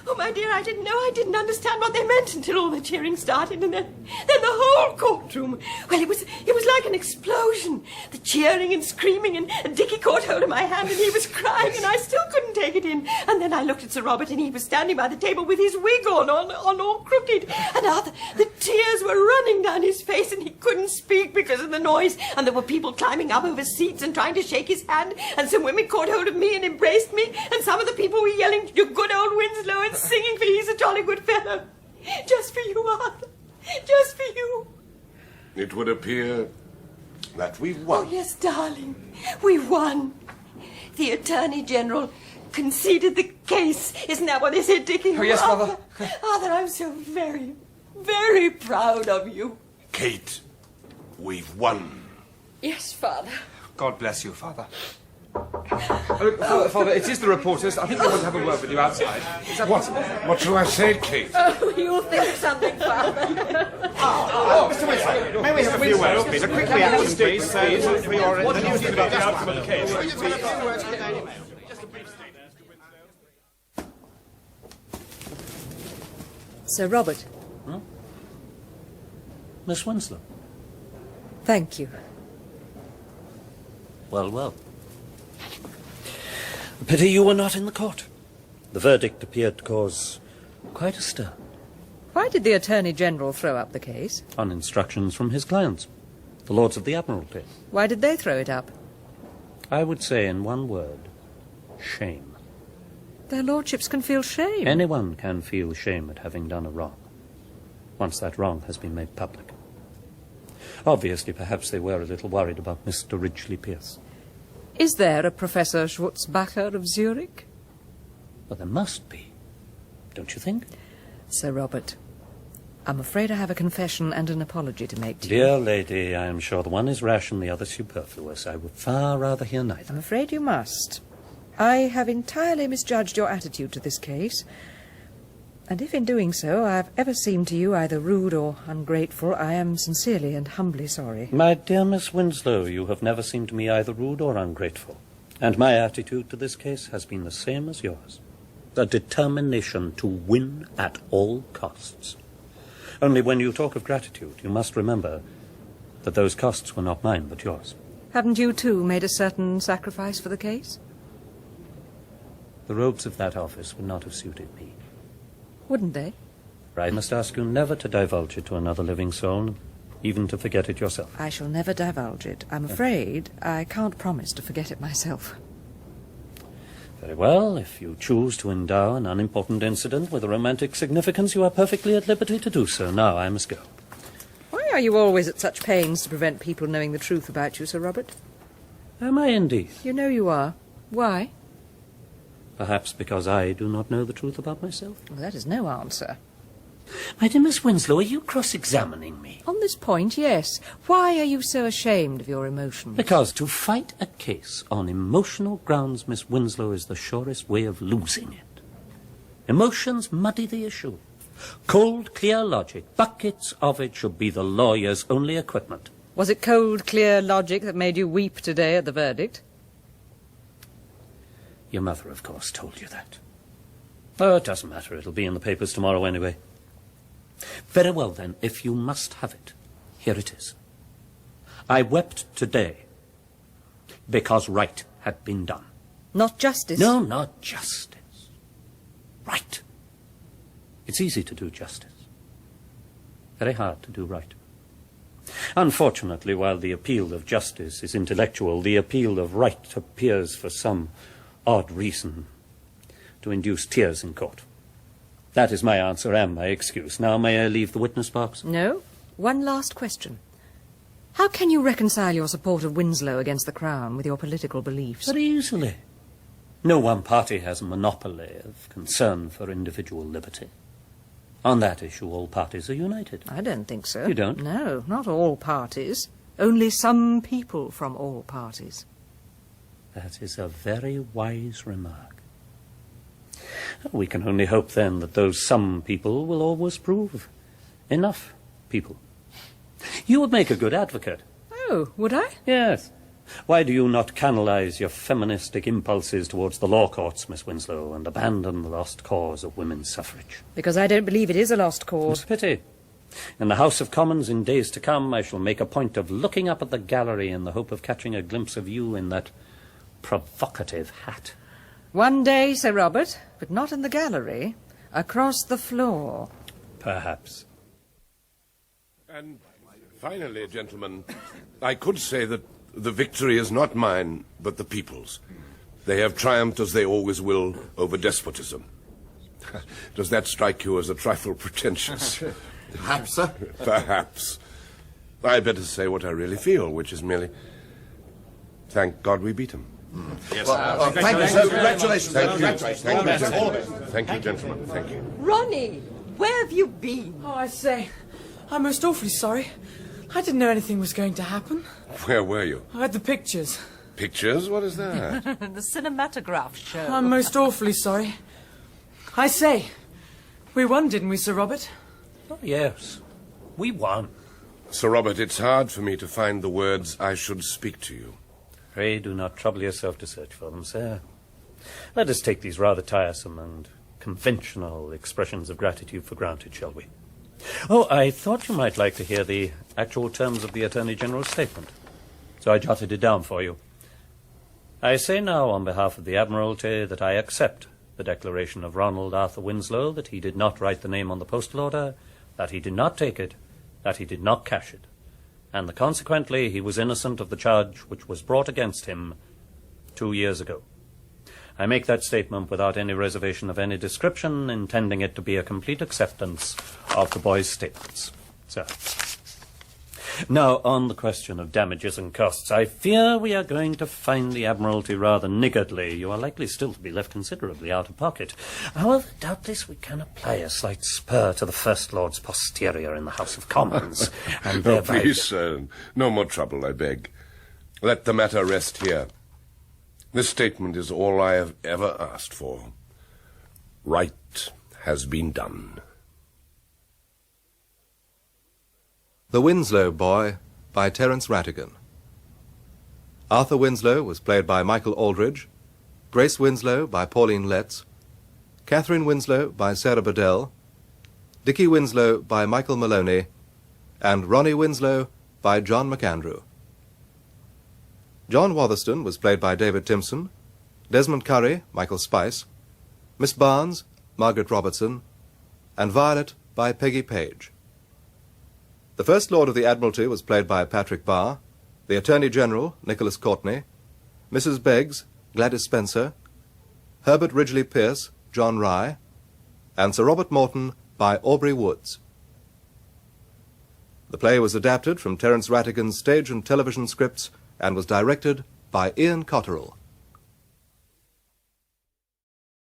Oh, my dear, I didn't understand what they meant until all the cheering started, and then the whole courtroom. Well, it was like an explosion. The cheering and screaming, and Dickie caught hold of my hand, and he was crying, and I still couldn't take it in. And then I looked at Sir Robert, and he was standing by the table with his wig on all crooked. And Arthur, the tears were running down his face, and he couldn't speak because of the noise. And there were people climbing up over seats and trying to shake his hand, and some women caught hold of me and embraced me, and some of the people were yelling, "You good old Winslow," and singing, "For he's a jolly good fellow." Just for you, Arthur. Just for you. It would appear that we won. Oh, yes, darling. We won. The Attorney General conceded the case. Isn't that what they said, Dickie? Oh, yes, Mother. Arthur, I'm so very, very proud of you. Kate, we've won. Yes, Father. God bless you, Father. Father, it is the reporters. I think they want to have a word with you outside. What shall I say, Kate? Oh, you'll think of something, Father. Mr. Winslow, may we have a few words, please? A quick reaction, please, for your... the news about the outcome of the case. Sir Robert. Huh? Miss Winslow. Thank you. Well, well. A pity you were not in the court. The verdict appeared to cause quite a stir. Why did the Attorney General throw up the case? On instructions from his clients, the Lords of the Admiralty. Why did they throw it up? I would say in one word, shame. Their lordships can feel shame. Anyone can feel shame at having done a wrong, once that wrong has been made public. Obviously, perhaps they were a little worried about Mr. Ridgeley-Pearce. Is there a Professor Schwarzbacher of Zurich? Well, there must be. Don't you think? Sir Robert, I'm afraid I have a confession and an apology to make to you. Dear lady, I am sure the one is rash and the other superfluous. I would far rather hear neither. I'm afraid you must. I have entirely misjudged your attitude to this case. And if in doing so I have ever seemed to you either rude or ungrateful, I am sincerely and humbly sorry. My dear Miss Winslow, you have never seemed to me either rude or ungrateful. And my attitude to this case has been the same as yours. A determination to win at all costs. Only when you talk of gratitude, you must remember that those costs were not mine, but yours. Haven't you, too, made a certain sacrifice for the case? The robes of that office would not have suited me. Wouldn't they? I must ask you never to divulge it to another living soul, even to forget it yourself. I shall never divulge it. I'm afraid I can't promise to forget it myself. Very well. If you choose to endow an unimportant incident with a romantic significance, you are perfectly at liberty to do so. Now I must go. Why are you always at such pains to prevent people knowing the truth about you, Sir Robert? Am I indeed? You know you are. Why? Perhaps because I do not know the truth about myself? Well, that is no answer. My dear Miss Winslow, are you cross-examining me? On this point, yes. Why are you so ashamed of your emotions? Because to fight a case on emotional grounds, Miss Winslow, is the surest way of losing it. Emotions muddy the issue. Cold, clear logic, buckets of it, should be the lawyer's only equipment. Was it cold, clear logic that made you weep today at the verdict? Your mother, of course, told you that. Oh, it doesn't matter. It'll be in the papers tomorrow anyway. Very well, then, if you must have it, here it is. I wept today because right had been done. Not justice? No, not justice. Right. It's easy to do justice. Very hard to do right. Unfortunately, while the appeal of justice is intellectual, the appeal of right appears for some odd reason to induce tears in court. That is my answer and my excuse. Now may I leave the witness box? No. One last question. How can you reconcile your support of Winslow against the Crown with your political beliefs? Very easily. No one party has a monopoly of concern for individual liberty. On that issue, all parties are united. I don't think so. You don't? No, not all parties. Only some people from all parties. That is a very wise remark. We can only hope, then, that those some people will always prove enough people. You would make a good advocate. Oh, would I? Yes. Why do you not canalize your feministic impulses towards the law courts, Miss Winslow, and abandon the lost cause of women's suffrage? Because I don't believe it is a lost cause. It's a pity. In the House of Commons in days to come, I shall make a point of looking up at the gallery in the hope of catching a glimpse of you in that provocative hat. One day, Sir Robert, but not in the gallery. Across the floor. Perhaps. And finally, gentlemen, I could say that the victory is not mine, but the people's. They have triumphed, as they always will, over despotism. Does that strike you as a trifle pretentious? Perhaps, sir. Perhaps. I better say what I really feel, which is merely, thank God we beat him. Yes, thank you, sir. Congratulations. Thank you, gentlemen. Thank you. Ronnie, where have you been? Oh, I say, I'm most awfully sorry. I didn't know anything was going to happen. Where were you? I had the pictures. Pictures? What is that? The cinematograph show. I'm most awfully sorry. I say, we won, didn't we, Sir Robert? Oh, yes. We won. Sir Robert, it's hard for me to find the words I should speak to you. Pray do not trouble yourself to search for them, sir. Let us take these rather tiresome and conventional expressions of gratitude for granted, shall we? Oh, I thought you might like to hear the actual terms of the Attorney General's statement, so I jotted it down for you. I say now, on behalf of the Admiralty, that I accept the declaration of Ronald Arthur Winslow that he did not write the name on the postal order, that he did not take it, that he did not cash it, and that consequently he was innocent of the charge which was brought against him 2 years ago. I make that statement without any reservation of any description, intending it to be a complete acceptance of the boy's statements. Sir. Now, on the question of damages and costs, I fear we are going to find the Admiralty rather niggardly. You are likely still to be left considerably out of pocket. However, doubtless we can apply a slight spur to the First Lord's posterior in the House of Commons. And thereby... Please, sir, no more trouble, I beg. Let the matter rest here. This statement is all I have ever asked for. Right has been done. The Winslow Boy by Terrence Rattigan. Arthur Winslow was played by Michael Aldridge, Grace Winslow by Pauline Letts, Catherine Winslow by Sarah Badel, Dickie Winslow by Michael Maloney, and Ronnie Winslow by John McAndrew. John Watherstone was played by David Timson, Desmond Curry, Michael Spice, Miss Barnes, Margaret Robertson, and Violet by Peggy Page. The First Lord of the Admiralty was played by Patrick Barr, the Attorney General, Nicholas Courtney, Mrs. Beggs, Gladys Spencer, Herbert Ridgeley-Pearce, John Rye, and Sir Robert Morton by Aubrey Woods. The play was adapted from Terrence Rattigan's stage and television scripts and was directed by Ian Cotterell.